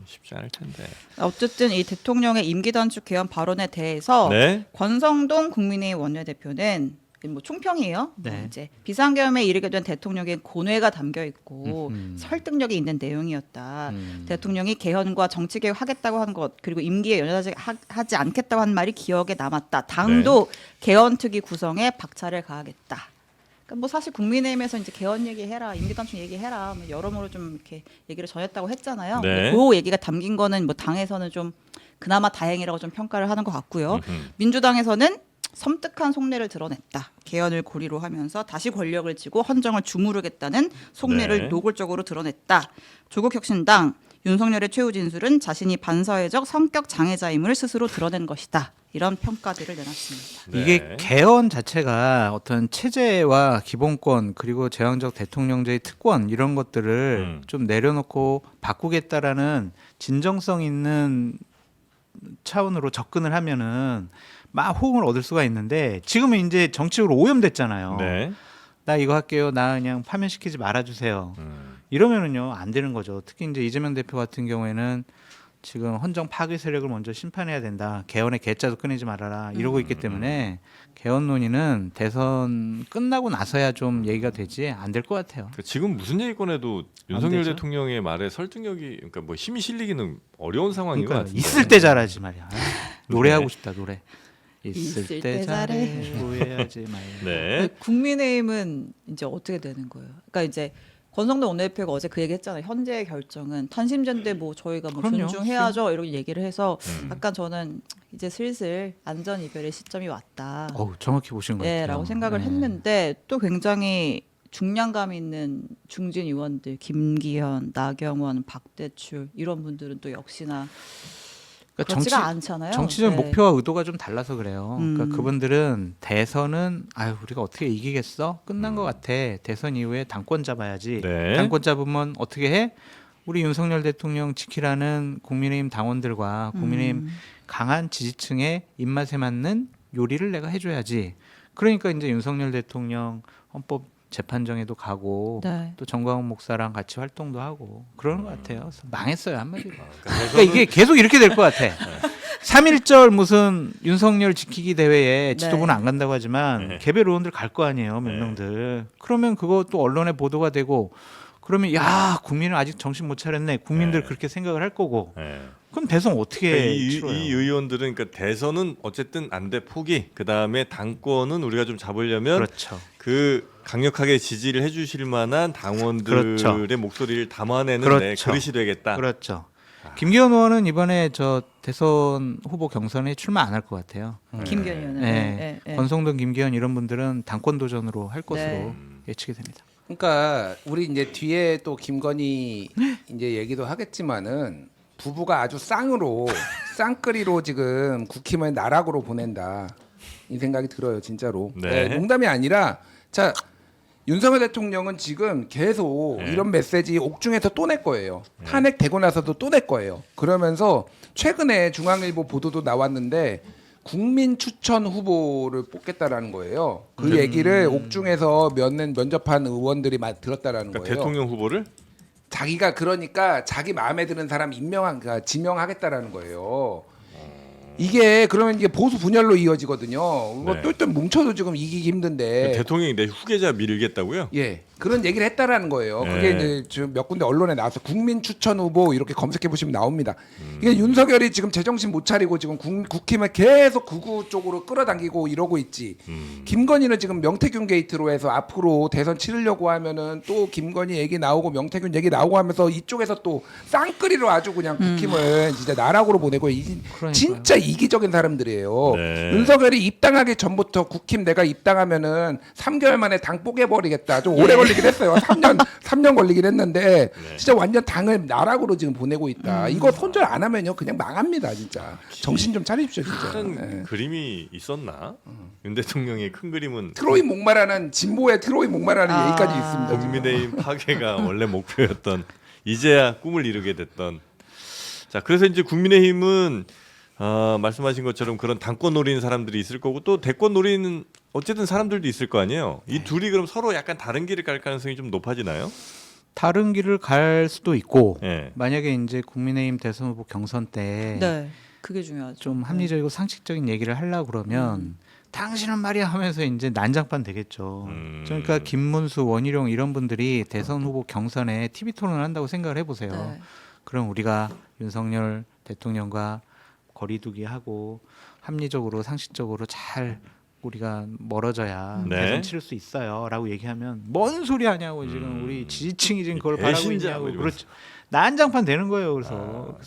쉽지 않을 텐데. 어쨌든 이 대통령의 임기 단축 개헌 발언에 대해서 네. 권성동 국민의힘 원내대표는 뭐 총평이에요. 네. 이제 비상계엄에 이르게 된 대통령의 고뇌가 담겨 있고 설득력이 있는 내용이었다. 대통령이 개헌과 정치개혁 하겠다고 한 것 그리고 임기에 연연하지 않겠다고 한 말이 기억에 남았다. 당도 개헌특위 구성에 박차를 가하겠다. 그러니까 뭐 사실 국민의힘에서 이제 개헌 얘기해라, 임기단축 얘기해라, 뭐 여러모로 좀 이렇게 얘기를 전했다고 했잖아요. 네. 근데 그 얘기가 담긴 거는 뭐 당에서는 좀 그나마 다행이라고 좀 평가를 하는 것 같고요. 음흠. 민주당에서는 섬뜩한 속내를 드러냈다. 개헌을 고리로 하면서 다시 권력을 쥐고 헌정을 주무르겠다는 속내를 네. 노골적으로 드러냈다. 조국혁신당 윤석열의 최후 진술은 자신이 반사회적 성격 장애자임을 스스로 드러낸 것이다. 이런 평가들을 내놨습니다. 네. 이게 개헌 자체가 어떤 체제와 기본권 그리고 제왕적 대통령제의 특권 이런 것들을 좀 내려놓고 바꾸겠다라는 진정성 있는 차원으로 접근을 하면은 막 호응을 얻을 수가 있는데 지금은 이제 정치적으로 오염됐잖아요. 네. 나 이거 할게요. 나 그냥 파면시키지 말아주세요. 이러면은요 안 되는 거죠. 특히 이제 이재명 대표 같은 경우에는 지금 헌정 파괴 세력을 먼저 심판해야 된다. 개헌의 개자도 꺼내지 말아라. 이러고 있기 때문에 개헌 논의는 대선 끝나고 나서야 좀 얘기가 되지 안 될 것 같아요. 그러니까 지금 무슨 얘기 꺼내도 안 윤석열 되죠? 대통령의 말에 설득력이 그러니까 뭐 힘이 실리기는 어려운 상황인 것 그러니까 같은데. 있을 때 잘하지 말이야. 노래하고 네. 싶다 노래. 있을 있을 때 때 잘해 후회하지 말고. 네. 국민의힘은 이제 어떻게 되는 거예요? 그러니까 이제 권성동 원내대표가 어제 그 얘기했잖아요. 현재의 결정은 탄심제인데 뭐 저희가 뭐 그럼요. 존중해야죠. 이렇게 얘기를 해서 약간 저는 이제 슬슬 안전 이별의 시점이 왔다. 정확히 보신 것 같아요. 라고 생각을 네. 했는데 또 굉장히 중량감 있는 중진 의원들 김기현, 나경원, 박대출 이런 분들은 또 역시나 그러니까 그렇지가 않잖아요. 정치적 네. 목표와 의도가 좀 달라서 그래요. 그러니까 음. 그분들은 대선은 아유 우리가 어떻게 이기겠어? 끝난 것 같아. 대선 이후에 당권 잡아야지. 네. 당권 잡으면 어떻게 해? 우리 윤석열 대통령 지키라는 국민의힘 당원들과 국민의힘 강한 지지층의 입맛에 맞는 요리를 내가 해줘야지. 그러니까 이제 윤석열 대통령 헌법 재판정에도 가고 네. 또 정광훈 목사랑 같이 활동도 하고 그러는 것 같아요. 그래서 망했어요 한마디로. 그러니까 그러니까 이게 계속 이렇게 될 것 같아. 3.1절 무슨 윤석열 지키기 대회에 지도부는 안 간다고 하지만 네. 개별 의원들 갈 거 아니에요 몇 네. 명들. 그러면 그거 또 언론에 보도가 되고 그러면 야 국민은 아직 정신 못 차렸네. 국민들 네. 그렇게 생각을 할 거고. 네. 그럼 대선 어떻게 그러니까 이 치러요? 의원들은 그러니까 대선은 어쨌든 안 돼 포기. 그다음에 당권은 우리가 좀 잡으려면 그렇죠. 그 강력하게 지지를 해주실 만한 당원들의 그렇죠. 목소리를 담아내는 그렇죠. 그릇이 되겠다. 그렇죠. 김기현 의원은 이번에 저 대선 후보 경선에 출마 안 할 것 같아요. 김기현 의원은 네. 권성동, 김기현 이런 분들은 당권 도전으로 할 것으로 네. 예측이 됩니다. 그러니까 우리 이제 뒤에 또 김건희 이제 얘기도 하겠지만은 부부가 아주 쌍끌이로 지금 국힘을 나락으로 보낸다 이 생각이 들어요 진짜로. 네. 농담이 아니라 자 윤석열 대통령은 지금 계속 네. 이런 메시지 옥중에서 또 낼 거예요. 탄핵되고 나서도 또 낼 거예요. 그러면서 최근에 중앙일보 보도도 나왔는데 국민 추천 후보를 뽑겠다라는 거예요. 그 얘기를 옥중에서 면접한 의원들이 들었다라는 그러니까 거예요. 대통령 후보를 자기가 그러니까 자기 마음에 드는 사람 그러니까 지명하겠다라는 거예요. 이게 그러면 이게 보수 분열로 이어지거든요. 이거 네. 똘똘 뭉쳐도 지금 이기기 힘든데. 대통령이 내 후계자 밀겠다고요? 예, 그런 얘기를 했다라는 거예요. 네. 그게 이제 지금 몇 군데 언론에 나와서 국민 추천 후보 이렇게 검색해 보시면 나옵니다. 이게 윤석열이 지금 제정신 못 차리고 지금 국힘을 계속 극우 쪽으로 끌어당기고 이러고 있지. 김건희는 지금 명태균 게이트로 해서 앞으로 대선 치르려고 하면은 또 김건희 얘기 나오고 명태균 얘기 나오고 하면서 이쪽에서 또 쌍끌이로 아주 그냥 국힘을 진짜 나락으로 보내고 그러니까요. 진짜 이기적인 사람들이에요. 네. 윤석열이 입당하기 전부터 국힘 내가 입당하면은 3개월 만에 당 뽀개버리겠다. 좀 오래 걸리긴 했어요. 3년 걸리긴 했는데 진짜 완전 당을 나락으로 지금 보내고 있다. 이거 손절 안 하면요 그냥 망합니다 진짜. 정신 좀 차리십시오 진짜. 큰 네. 그림이 있었나? 윤 대통령의 큰 그림은 트로이 목마라는 진보의 트로이 목마라는 얘기까지 있습니다. 지금. 국민의힘 파괴가 원래 목표였던 이제야 꿈을 이루게 됐던. 자, 그래서 이제 국민의힘은 말씀하신 것처럼 그런 당권 노리는 사람들이 있을 거고 또 대권 노리는 어쨌든 사람들도 있을 거 아니에요. 이 둘이 그럼 서로 약간 다른 길을 갈 가능성이 좀 높아지나요? 다른 길을 갈 수도 있고 예. 만약에 이제 국민의힘 대선 후보 경선 때 네, 그게 중요하죠. 좀 합리적이고 상식적인 얘기를 하려고 그러면 당신은 말이야 하면서 이제 난장판 되겠죠. 그러니까 김문수, 원희룡 이런 분들이 대선 후보 경선에 TV 토론을 한다고 생각을 해보세요. 네. 그럼 우리가 윤석열 대통령과 거리두기 하고 합리적으로 상식적으로 잘 우리가 멀어져야 네. 대선 치를 수 있어요라고 얘기하면 뭔 소리 하냐고 지금 우리 지지층이 지금 그걸 바라고 배신자 있냐고 뭐 이러면서. 그렇죠. 난장판 되는 거예요. 그래서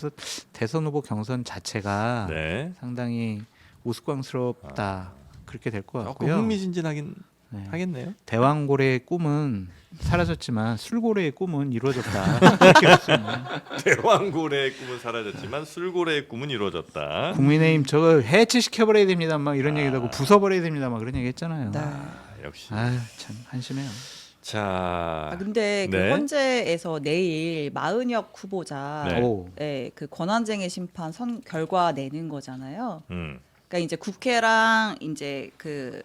대선 후보 경선 자체가 네. 상당히 우스꽝스럽다 그렇게 될 것 조금 같고요. 흥미진진하긴 네. 하겠네요. 대왕고래의 꿈은 사라졌지만 술고래의 꿈은 이루어졌다. 그렇게 볼 수 있는. 대왕고래의 꿈은 사라졌지만 술고래의 꿈은 이루어졌다. 국민의힘 저거 해체시켜버려야 됩니다. 막 이런 얘기도 하고 부숴버려야 됩니다. 막 그런 얘기 했잖아요. 네. 역시. 아유 참 한심해요. 자. 근데 네. 그 헌재에서 내일 마은혁 후보자 네. 오. 그 권한쟁의 심판 선 결과 내는 거잖아요. 음. 그러니까 이제 국회랑 이제 그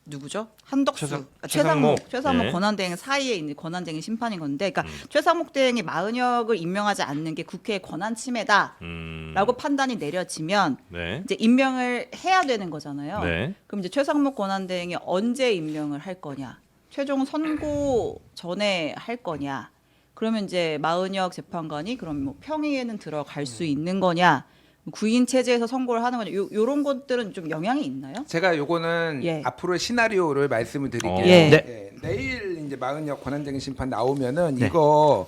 누구죠? 한덕수, 최상목. 최상목 네. 권한대행 사이에 있는 권한쟁의 심판인 건데, 그러니까 최상목 대행이 마은혁을 임명하지 않는 게 국회의 권한 침해다라고 판단이 내려지면 네. 이제 임명을 해야 되는 거잖아요. 네. 그럼 이제 최상목 권한대행이 언제 임명을 할 거냐? 최종 선고 전에 할 거냐? 그러면 이제 마은혁 재판관이 그럼 뭐 평의에는 들어갈 수 있는 거냐? 구인 체제에서 선고를 하는 거냐? 요런 것들은 좀 영향이 있나요? 제가 요거는 예. 앞으로의 시나리오를 말씀을 드릴게요. 예. 네. 예, 내일 이제 마은혁 권한쟁의 심판 나오면은 네. 이거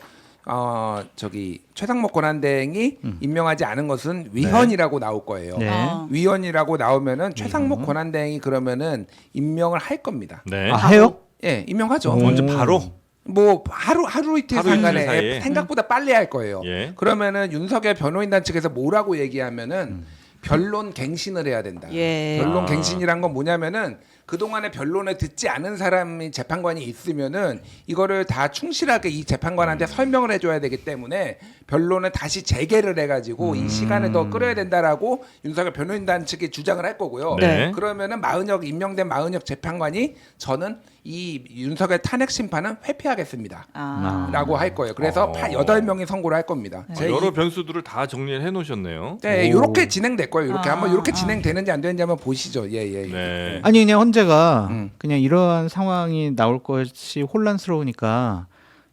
저기 최상목 권한대행이 임명하지 않은 것은 위헌이라고 나올 거예요. 네. 위헌이라고 나오면은 최상목 권한대행이 그러면은 임명을 할 겁니다. 네. 아 해요? 예, 임명하죠. 먼저 바로. 뭐 하루 이틀 하루 이틀 상간에 사이에. 생각보다 빨리 할 거예요. 예. 그러면은 윤석열 변호인단 측에서 뭐라고 얘기하면은 변론 갱신을 해야 된다. 예. 변론 아. 갱신이란 건 뭐냐면은 그동안에 변론을 듣지 않은 사람이 재판관이 있으면은 이거를 다 충실하게 이 재판관한테 설명을 해줘야 되기 때문에 변론을 다시 재개를 해가지고 이 시간을 더 끌어야 된다라고 윤석열 변호인단 측이 주장을 할 거고요. 네. 그러면은 임명된 마은혁 재판관이 저는 이 윤석열 탄핵 심판은 회피하겠습니다. 라고 할 거예요. 그래서 8명이 선고를 할 겁니다. 여러 변수들을 다 정리를 해 놓으셨네요. 네, 이렇게 진행될 거예요. 이렇게 한번 이렇게 아. 진행되는지 안 되는지 한번 보시죠. 예. 네. 아니 그냥 헌재가 그냥 이러한 상황이 나올 것이 혼란스러우니까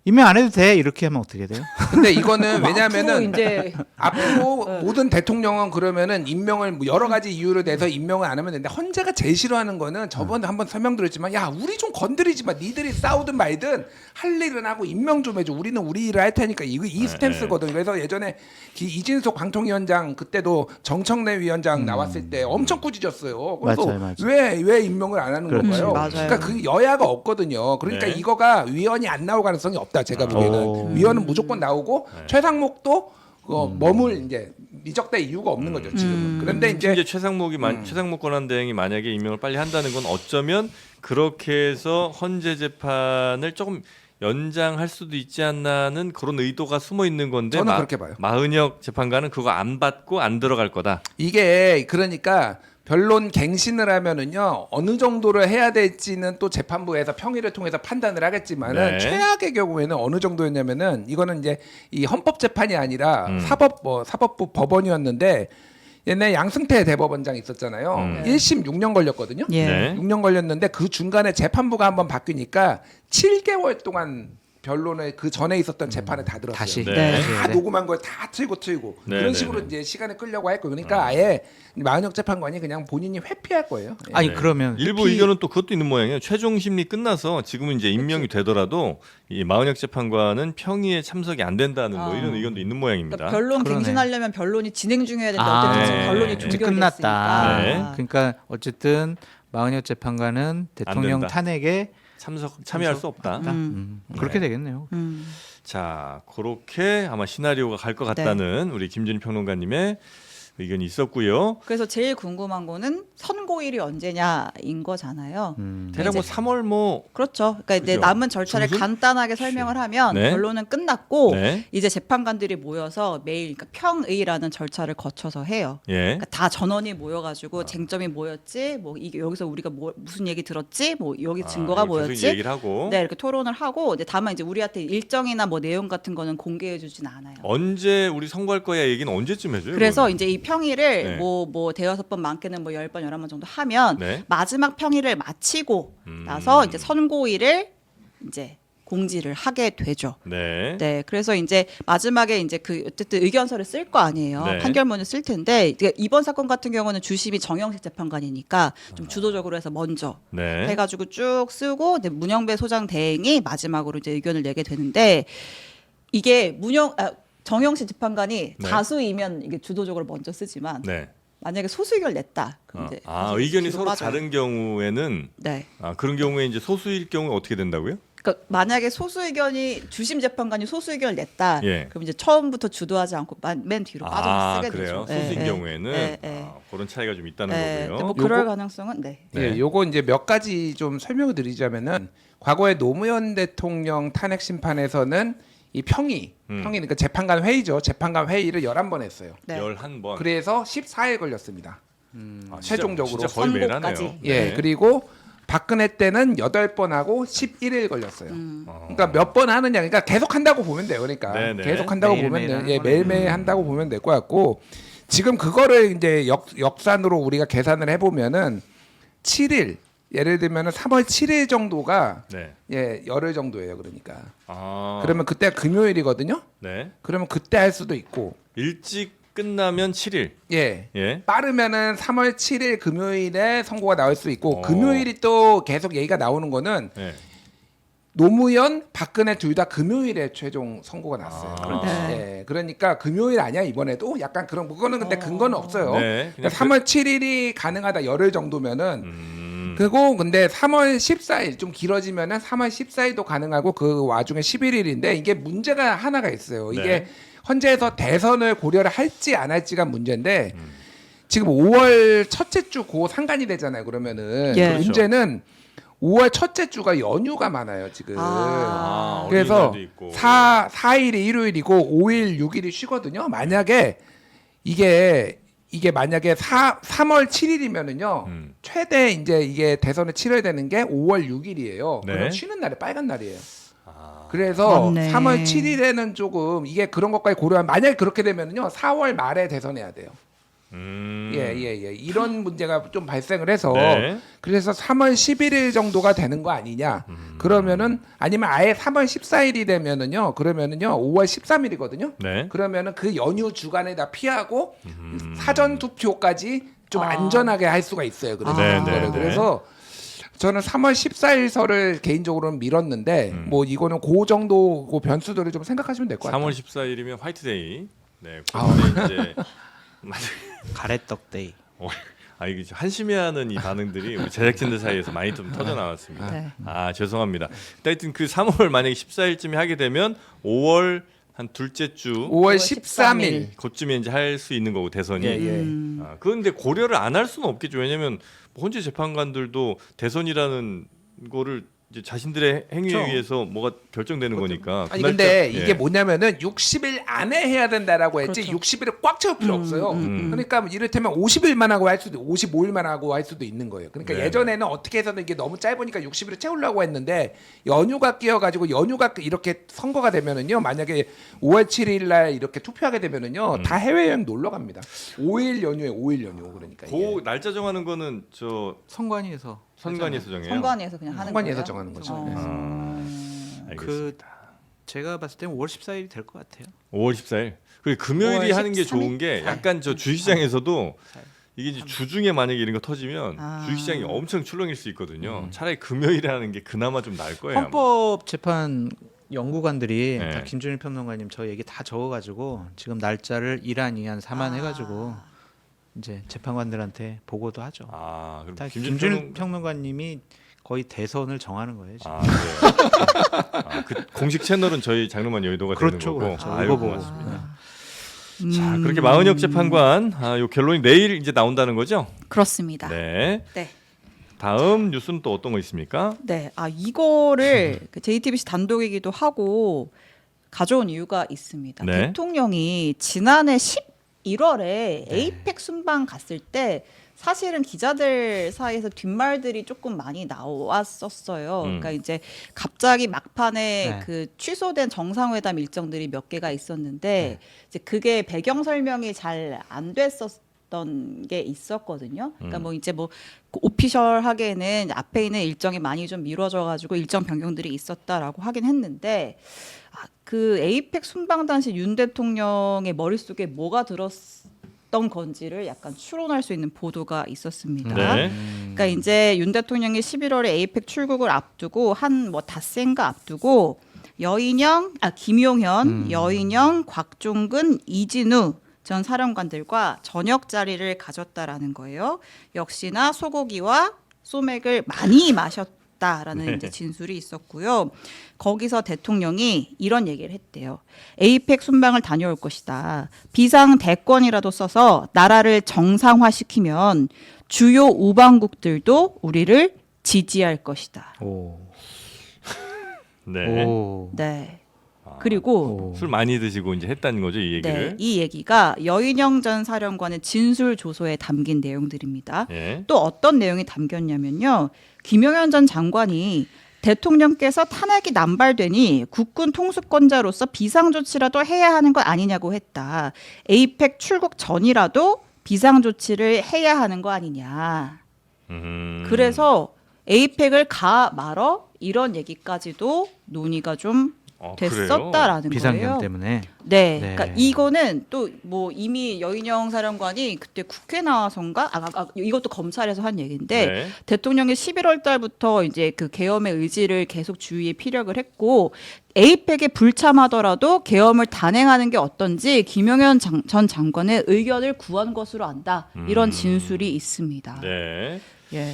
임명 안 해도 돼 이렇게 하면 어떻게 돼요? 근데 이거는 앞으로 왜냐면은 이제 앞으로 모든 대통령은 그러면은 임명을 뭐 여러 가지 이유를 내서 임명을 안 하면 되는데 헌재가 제일 싫어하는 거는 저번에 한번 설명드렸지만 야 우리 좀 건드리지 마 니들이 싸우든 말든 할 일은 하고 임명 좀 해줘 우리는 우리 일을 할 테니까 이 스탠스거든. 그래서 예전에 이진석 방통위원장 그때도 정청래 위원장 나왔을 때 엄청 꾸짖었어요. 그래서 맞아요. 왜 임명을 안 하는 그렇지. 건가요? 맞아요. 그러니까 그 여야가 없거든요. 그러니까 네. 이거가 위원이 안 나올 가능성이 없다. 제가 보기에는 오. 위원은 무조건 나오고 최상목도 머물 이제 미적될 이유가 없는 거죠 지금은. 그런데 이제 이제 최상목 권한대행이 만약에 임명을 빨리 한다는 건 어쩌면 그렇게 해서 헌재 재판을 조금 연장할 수도 있지 않나는 그런 의도가 숨어 있는 건데 저는 그렇게 봐요. 마은혁 재판관은 그거 안 받고 안 들어갈 거다. 이게 그러니까 변론 갱신을 하면은요 어느 정도를 해야 될지는 또 재판부에서 평의를 통해서 판단을 하겠지만은 네. 최악의 경우에는 어느 정도였냐면은 이거는 이제 이 헌법 재판이 아니라 사법부 법원이었는데 옛날 양승태 대법원장 있었잖아요. 1심 6년 걸렸거든요. 예. 네. 6년 걸렸는데 그 중간에 재판부가 한번 바뀌니까 7개월 동안 변론을 그 전에 있었던 재판을 다 들었어요. 다시 네. 다 녹음한 걸 다 틀고 네, 그런 네, 식으로 네. 이제 시간을 끌려고 할 거예요. 그러니까 아예 마은혁 재판관이 그냥 본인이 회피할 거예요. 예. 아니 그러면 일부 의견은 또 그것도 있는 모양이에요. 최종 심리 끝나서 지금은 이제 임명이 되더라도 이 마은혁 재판관은 평의에 참석이 안 된다는 뭐 이런 의견도 있는 모양입니다. 그러니까 변론 그러네. 갱신하려면 변론이 진행 중이어야 된다. 어쨌든 네. 지금 변론이 이제 이제 종결됐으니까. 끝났다. 네. 그러니까 어쨌든 마은혁 재판관은 대통령 된다. 탄핵에 참여할 수 없다. 그렇게 되겠네요. 자, 그렇게 아마 시나리오가 갈 것 같다는 우리 김준희 평론가님의 의견이 있었고요. 그래서 제일 궁금한 거는 선고일이 언제냐인 거잖아요. 대략 뭐 3월 뭐 그렇죠. 그러니까 이제 그죠. 남은 절차를 중순? 간단하게 설명을 하면 네. 결론은 끝났고 네. 이제 재판관들이 모여서 매일 그러니까 평의라는 절차를 거쳐서 해요. 예. 그러니까 다 전원이 모여가지고 쟁점이 뭐였지, 뭐 이게 여기서 우리가 무슨 얘기 들었지, 뭐 여기 증거가 계속 뭐였지, 얘기를 하고 네 이렇게 토론을 하고 이제 다만 이제 우리한테 일정이나 뭐 내용 같은 거는 공개해주진 않아요. 언제 우리 선고할 거야 얘기는 언제쯤 해줘요? 그래서 그거는? 이제 이 평의를 네. 뭐 대여섯 번 많게는 뭐 10번 11번 정도 하면 네. 마지막 평의를 마치고 나서 이제 선고일을 이제 공지를 하게 되죠. 네. 네, 그래서 이제 마지막에 이제 그 어쨌든 의견서를 쓸 거 아니에요. 네. 판결문을 쓸 텐데 이번 사건 같은 경우는 주심이 정영식 재판관이니까 좀 주도적으로 해서 먼저 네. 해가지고 쭉 쓰고 이제 문영배 소장 대행이 마지막으로 이제 의견을 내게 되는데 이게 정영식 재판관이 네. 다수이면 이게 주도적으로 먼저 쓰지만 네. 만약에 소수 의견을 냈다. 그럼 이제 의견이 뒤로 서로 빠져요. 다른 경우에는 네. 그런 경우에 이제 소수일 경우 어떻게 된다고요? 그러니까 만약에 소수 의견이 주심 재판관이 소수 의견을 냈다. 예. 그럼 이제 처음부터 주도하지 않고 맨 뒤로 빠져 쓰게 그래요. 되죠. 소수인 예, 경우에는 예, 예. 그런 차이가 좀 있다는 네, 거고요. 뭐 그럴 가능성은 네. 네. 예, 요거 이제 몇 가지 좀 설명을 드리자면은 과거에 노무현 대통령 탄핵 심판에서는 이 평의 그러니까 재판관 회의죠. 재판관 회의를 11번 했어요. 네. 11번. 그래서 14일 걸렸습니다. 최종적으로. 진짜 거의 매일 선고까지. 하네요. 예, 네. 그리고 박근혜 때는 8번 하고 11일 걸렸어요. 그러니까 몇 번 하느냐, 그러니까 계속 한다고 보면 돼요. 그러니까 네네. 계속 한다고 보면 매일매일 돼요. 하는 예, 거네. 매일매일 한다고 보면 될 것 같고 지금 그거를 이제 역산으로 우리가 계산을 해보면은 7일 예를 들면은 3월 7일 정도가 네. 예, 열흘 정도예요. 그러니까 아. 그러면 그때 금요일이거든요. 네. 그러면 그때 할 수도 있고 일찍 끝나면 7일. 예. 예. 빠르면은 3월 7일 금요일에 선고가 나올 수 있고 어. 금요일이 또 계속 얘기가 나오는 거는 네. 노무현, 박근혜 둘 다 금요일에 최종 선고가 났어요. 아. 예, 그러니까 금요일 아니야 이번에도 약간 그런 그거는 근데 근거는 없어요. 네, 그냥 그러니까 3월 7일이 가능하다 열흘 정도면은 음. 그리고 근데 3월 14일 좀 길어지면은 3월 14일도 가능하고 그 와중에 11일인데 이게 문제가 하나가 있어요. 이게 네. 헌재에서 대선을 고려를 할지 안 할지가 문제인데 지금 5월 첫째 주 고 상관이 되잖아요. 그러면은 예. 그 그렇죠. 문제는 5월 첫째 주가 연휴가 많아요 지금. 그래서 어린이날도 있고. 4일이 일요일이고 5일 6일이 쉬거든요. 만약에 이게 만약에 3월 7일이면은요 최대 이제 이게 대선을 치러야 되는 게 5월 6일이에요. 네. 그럼 쉬는 날이 빨간 날이에요. 그래서 맞네. 3월 7일에는 조금 이게 그런 것까지 고려하면 만약에 그렇게 되면은요 4월 말에 대선해야 돼요. 예. 이런 문제가 좀 발생을 해서 네. 그래서 3월 11일 정도가 되는 거 아니냐. 그러면은 아니면 아예 3월 14일이 되면은요. 그러면은요. 5월 13일이거든요. 네. 그러면은 그 연휴 주간에 다 피하고 사전 투표까지 좀 아. 안전하게 할 수가 있어요. 그래서 네, 그거를. 네, 네. 그래서 저는 3월 14일설을 개인적으로는 밀었는데 뭐 이거는 그 정도 그 변수들을 좀 생각하시면 될 것 같아요. 3월 14일이면 화이트데이. 네. 그때 이제 가래떡 데이. 이게 한심해하는 이 반응들이 우리 제작진들 사이에서 많이 좀 터져 나왔습니다. 네. 죄송합니다. 하여튼 그 3월 만약에 14일쯤에 하게 되면 5월 한 둘째 주 5월 13일. 그쯤에 이제 할 수 있는 거고 대선이. 예. 그런데 고려를 안 할 수는 없겠죠. 왜냐하면 헌재 재판관들도 대선이라는 거를 이제 자신들의 행위에 그렇죠. 의해서 뭐가 결정되는 거니까. 아니 그 근데 날짜- 이게 뭐냐면은 60일 안에 해야 된다라고 했지 그렇죠. 60일을 꽉 채울 필요 없어요. 그러니까 뭐 이를테면 50일만 하고 할 수도 55일만 하고 할 수도 있는 거예요. 그러니까 네. 예전에는 어떻게 해서든 이게 너무 짧으니까 60일을 채우려고 했는데 연휴가 끼어가지고 연휴가 이렇게 선거가 되면은요 만약에 5월 7일 날 이렇게 투표하게 되면은요 다 해외여행 놀러 갑니다. 5일 연휴에 5일 연휴 그러니까 이게. 그 날짜 정하는 거는 저 선관위에서 선관위에서 정해요. 선관위에서 그냥 하는 선관위에서 거예요. 정하는 거죠. 알겠습니다. 그 제가 봤을 때는 5월 14일이 될 것 같아요. 5월 14일. 그리고 금요일이 5월 하는 게 13일? 좋은 게 약간 저 주식시장에서도 이게 이제 주중에 만약에 이런 거 터지면 아. 주식시장이 엄청 출렁일 수 있거든요. 차라리 금요일에 하는 게 그나마 좀 나을 거예요. 아마. 헌법재판 연구관들이 네. 다 김준일 평론가님 저 얘기 다 적어가지고 지금 날짜를 이란 이한 사만 해가지고 이제 재판관들한테 보고도 하죠. 그럼 다 김준일 김준일 평론가님이 거의 대선을 정하는 거예요. 지금. 그래요. 그 공식 채널은 저희 장르만 여의도가 그렇죠, 되는 거고. 그렇죠. 아이고, 이거 보고. 고맙습니다. 자, 그렇게 마은혁 재판관 요 결론이 내일 이제 나온다는 거죠? 그렇습니다. 네. 네. 다음 뉴스는 또 어떤 거 있습니까? 네, 이거를 그 JTBC 단독이기도 하고 가져온 이유가 있습니다. 네. 대통령이 지난해 11월에 에이펙 순방 갔을 때 사실은 기자들 사이에서 뒷말들이 조금 많이 나왔었어요. 그러니까 이제 갑자기 막판에 네. 그 취소된 정상회담 일정들이 몇 개가 있었는데 이제 그게 배경 설명이 잘 안 됐었던 나왔던 게 있었거든요. 그러니까 뭐 이제 뭐 오피셜하게는 앞에 있는 일정이 많이 좀 미뤄져가지고 일정 변경들이 있었다라고 하긴 했는데 그 에이펙 순방 당시 윤 대통령의 머릿속에 뭐가 들었던 건지를 약간 추론할 수 있는 보도가 있었습니다. 네. 그러니까 이제 윤 대통령이 11월에 에이펙 출국을 앞두고 한 뭐 닷새인가 앞두고 김용현, 여인영, 곽종근, 이진우 전 사령관들과 저녁 자리를 가졌다라는 거예요. 역시나 소고기와 소맥을 많이 마셨다라는 이제 진술이 있었고요. 거기서 대통령이 이런 얘기를 했대요. 에이펙 순방을 다녀올 것이다. 비상 대권이라도 써서 나라를 정상화시키면 주요 우방국들도 우리를 지지할 것이다. 오. 네. 오. 네. 그리고 오. 술 많이 드시고 이제 했다는 거죠, 이 얘기를. 네, 이 얘기가 여인영 전 사령관의 진술 조서에 담긴 내용들입니다. 예. 또 어떤 내용이 담겼냐면요. 김용현 전 장관이 대통령께서 탄핵이 남발되니 국군 통수권자로서 비상조치라도 해야 하는 것 아니냐고 했다. 에이펙 출국 전이라도 비상조치를 해야 하는 거 아니냐. 그래서 에이펙을 가 말어 이런 얘기까지도 논의가 좀 됐었다라는 비상경 거예요. 때문에. 네. 네. 그러니까 이거는 또 뭐 이미 여인영 사령관이 그때 국회 나와서인가 이것도 검찰에서 한 얘기인데 네. 대통령이 11월 달부터 이제 그 계엄의 의지를 계속 주위에 피력을 했고 에이펙에 불참하더라도 계엄을 단행하는 게 어떤지 김용현 전 장관의 의견을 구한 것으로 안다. 이런 진술이 있습니다. 네. 예.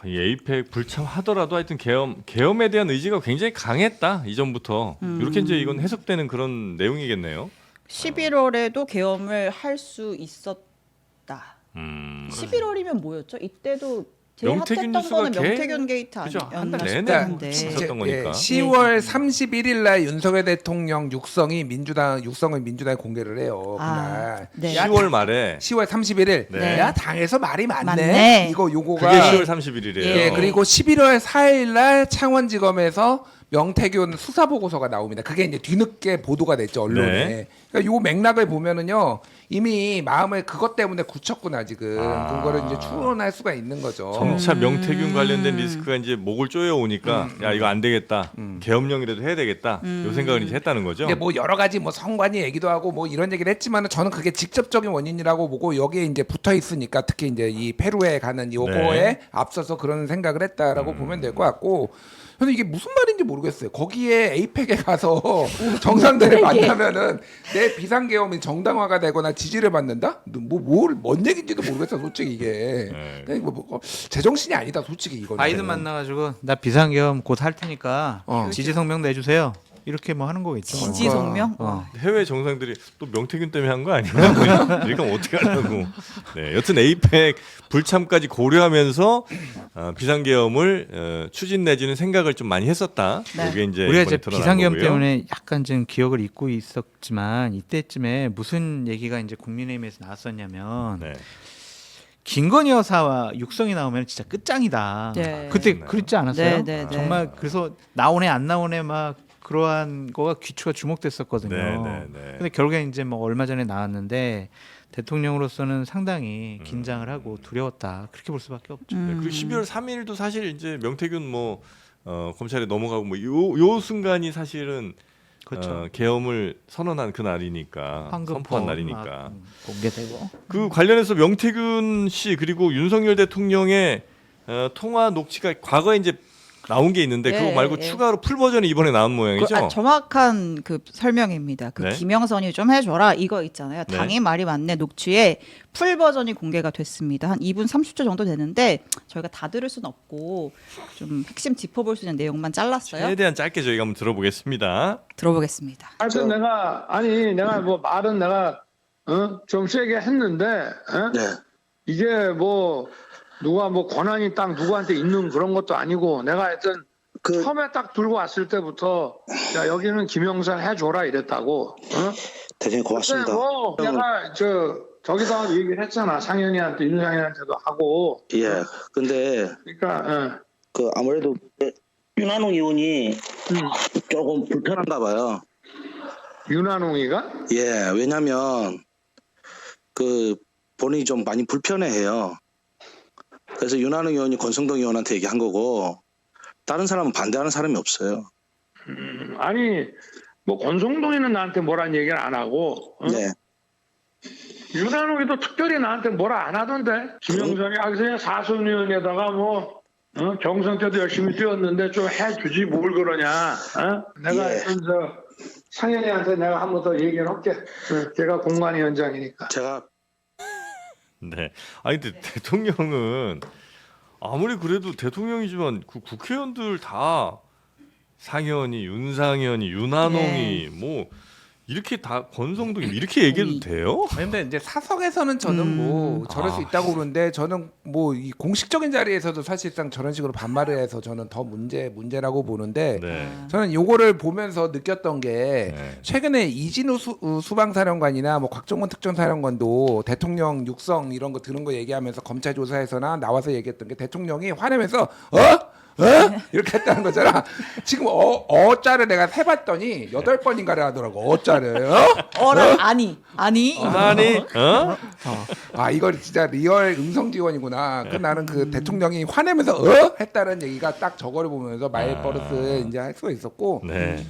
이 에이펙 불참하더라도 하여튼 계엄에 대한 의지가 굉장히 강했다 이전부터. 이렇게 이제 이건 해석되는 그런 내용이겠네요. 11월에도 계엄을 할 수 있었다. 음. 11월이면 뭐였죠? 이때도 제일 명태균 핫했던 뉴스가 거는 명태균 게이트 그죠? 한달 아니었나 내내 싶은데. 있었던 거니까. 10월 31일 날 윤석열 대통령 육성을 민주당에 공개를 해요. 그날. 네. 10월 말에 10월 31일. 네. 야, 당에서 말이 많네. 맞네. 요거가 그게 10월 31일이에요. 예, 그리고 11월 4일 날 창원지검에서 명태균 수사 보고서가 나옵니다. 그게 이제 뒤늦게 보도가 됐죠, 언론에. 네. 그러니까 요 맥락을 보면은요. 이미 마음을 그것 때문에 굳혔구나 지금. 그거를 이제 추론할 수가 있는 거죠. 점차 명태균 관련된 리스크가 이제 목을 쪼여 오니까 야 이거 안 되겠다. 계엄령이라도 해야 되겠다. 요 생각을 이제 했다는 거죠. 근데 뭐 여러 가지 뭐 성관이 얘기도 하고 뭐 이런 얘기를 했지만은 저는 그게 직접적인 원인이라고 보고 여기에 이제 붙어 있으니까 특히 이제 이 페루에 가는 요거에 네. 앞서서 그런 생각을 했다라고 보면 될 것 같고. 근데 이게 무슨 말인지 모르겠어요. 거기에 에이펙에 가서 정상들을 만나면은 내 비상계엄이 정당화가 되거나 지지를 받는다? 뭔 얘기인지도 모르겠어, 솔직히 이게. 네. 그냥 뭐 제정신이 아니다, 솔직히 이거는. 바이든 만나가지고 나 비상계엄 곧 할 테니까 지지 성명 내주세요. 이렇게 뭐 하는 거겠죠. 지지 성명? 해외 정상들이 또 명태균 때문에 한 거 아니야? 이렇게 하면 어떻게 하려고? 네, 여튼 에이펙 불참까지 고려하면서 비상계엄을 추진 내지는 생각을 좀 많이 했었다. 네. 이게 이제 우리가 이번에 이제 드러난 비상계엄 거고요. 때문에 약간 좀 기억을 잊고 있었지만 이때쯤에 무슨 얘기가 이제 국민의힘에서 나왔었냐면 네. 김건희 여사와 육성이 나오면 진짜 끝장이다. 네. 그때 그랬지 않았어요? 네, 네, 네. 정말 그래서 나오네 안 나오네 막 그러한 거가 귀추가 주목됐었거든요. 네, 네, 네. 근데 결국에 이제 뭐 얼마 전에 나왔는데 대통령으로서는 상당히 긴장을 하고 두려웠다. 그렇게 볼 수밖에 없죠. 네, 그리고 12월 3일도 사실 이제 명태균 뭐 검찰에 넘어가고 뭐 요 순간이 사실은 그렇죠. 계엄을 선언한 그 날이니까 황급한 선포한 날이니까 막 공개되고. 그 관련해서 명태균 씨 그리고 윤석열 대통령의 통화 녹취가 과거에 이제 나온 게 있는데 예, 그거 말고 예. 추가로 풀 버전이 이번에 나온 모양이죠. 정확한 그 설명입니다. 그 네. 김영선이 좀 해줘라 이거 있잖아요. 네. 당이 말이 맞네 녹취에 풀 버전이 공개가 됐습니다. 한 2분 30초 정도 되는데 저희가 다 들을 수는 없고 좀 핵심 짚어볼 수 있는 내용만 잘랐어요. 최대한 짧게 저희가 한번 들어보겠습니다. 들어보겠습니다. 하여튼 내가 뭐 말은 내가 좀 세게 했는데 네. 이게 뭐 누가 뭐 권한이 딱 누구한테 있는 그런 것도 아니고 내가 하여튼 그 처음에 딱 들고 왔을 때부터 야 여기는 김영선 해줘라 이랬다고. 대장님 고맙습니다. 근데 뭐 내가 저기다 얘기를 했잖아. 상현이한테 윤상현한테도 하고. 예. 근데 그러니까 그 아무래도 윤한홍 의원이 조금 불편한가 봐요. 윤한홍이가 예. 왜냐면 그 본인이 좀 많이 불편해해요. 그래서 윤한홍 의원이 권성동 의원한테 얘기한 거고 다른 사람은 반대하는 사람이 없어요. 아니 뭐 권성동이는 나한테 뭐란 얘기를 안 하고 네. 윤한홍이도 특별히 나한테 뭐라 안 하던데. 김영선이 그냥 사선 의원에다가 뭐 경선 때도 열심히 뛰었는데 좀 해주지 뭘 그러냐. 내가 예. 저 상현이한테 내가 한 번 더 얘기를 할게. 걔가 공관위원장이니까. 제가 네. 아니 근데 대통령은 아무리 그래도 대통령이지만 그 국회의원들 다 상현이, 윤상현이, 윤한홍이 뭐 이렇게 다 권성동이 이렇게 얘기해도 돼요? 아니, 근데 이제 사석에서는 저는 뭐 저럴 수 있다고 그러는데 저는 뭐 이 공식적인 자리에서도 사실상 저런 식으로 반말을 해서 저는 더 문제라고 보는데 네. 저는 요거를 보면서 느꼈던 게 네. 최근에 이진우 수방사령관이나 뭐 곽종원 특전사령관도 대통령 육성 이런 거 들은 거 얘기하면서 검찰 조사에서나 나와서 얘기했던 게 대통령이 화내면서 이렇게 했다는 거잖아. 지금 어자를 내가 세봤더니 8번인가를 하더라고. 어자를. 어라 아니. 아니? 아 이거 진짜 리얼 음성 지원이구나. 그 나는 그 대통령이 화내면서 했다는 얘기가 딱 저거를 보면서 말버릇을 이제 할 수가 있었고 네.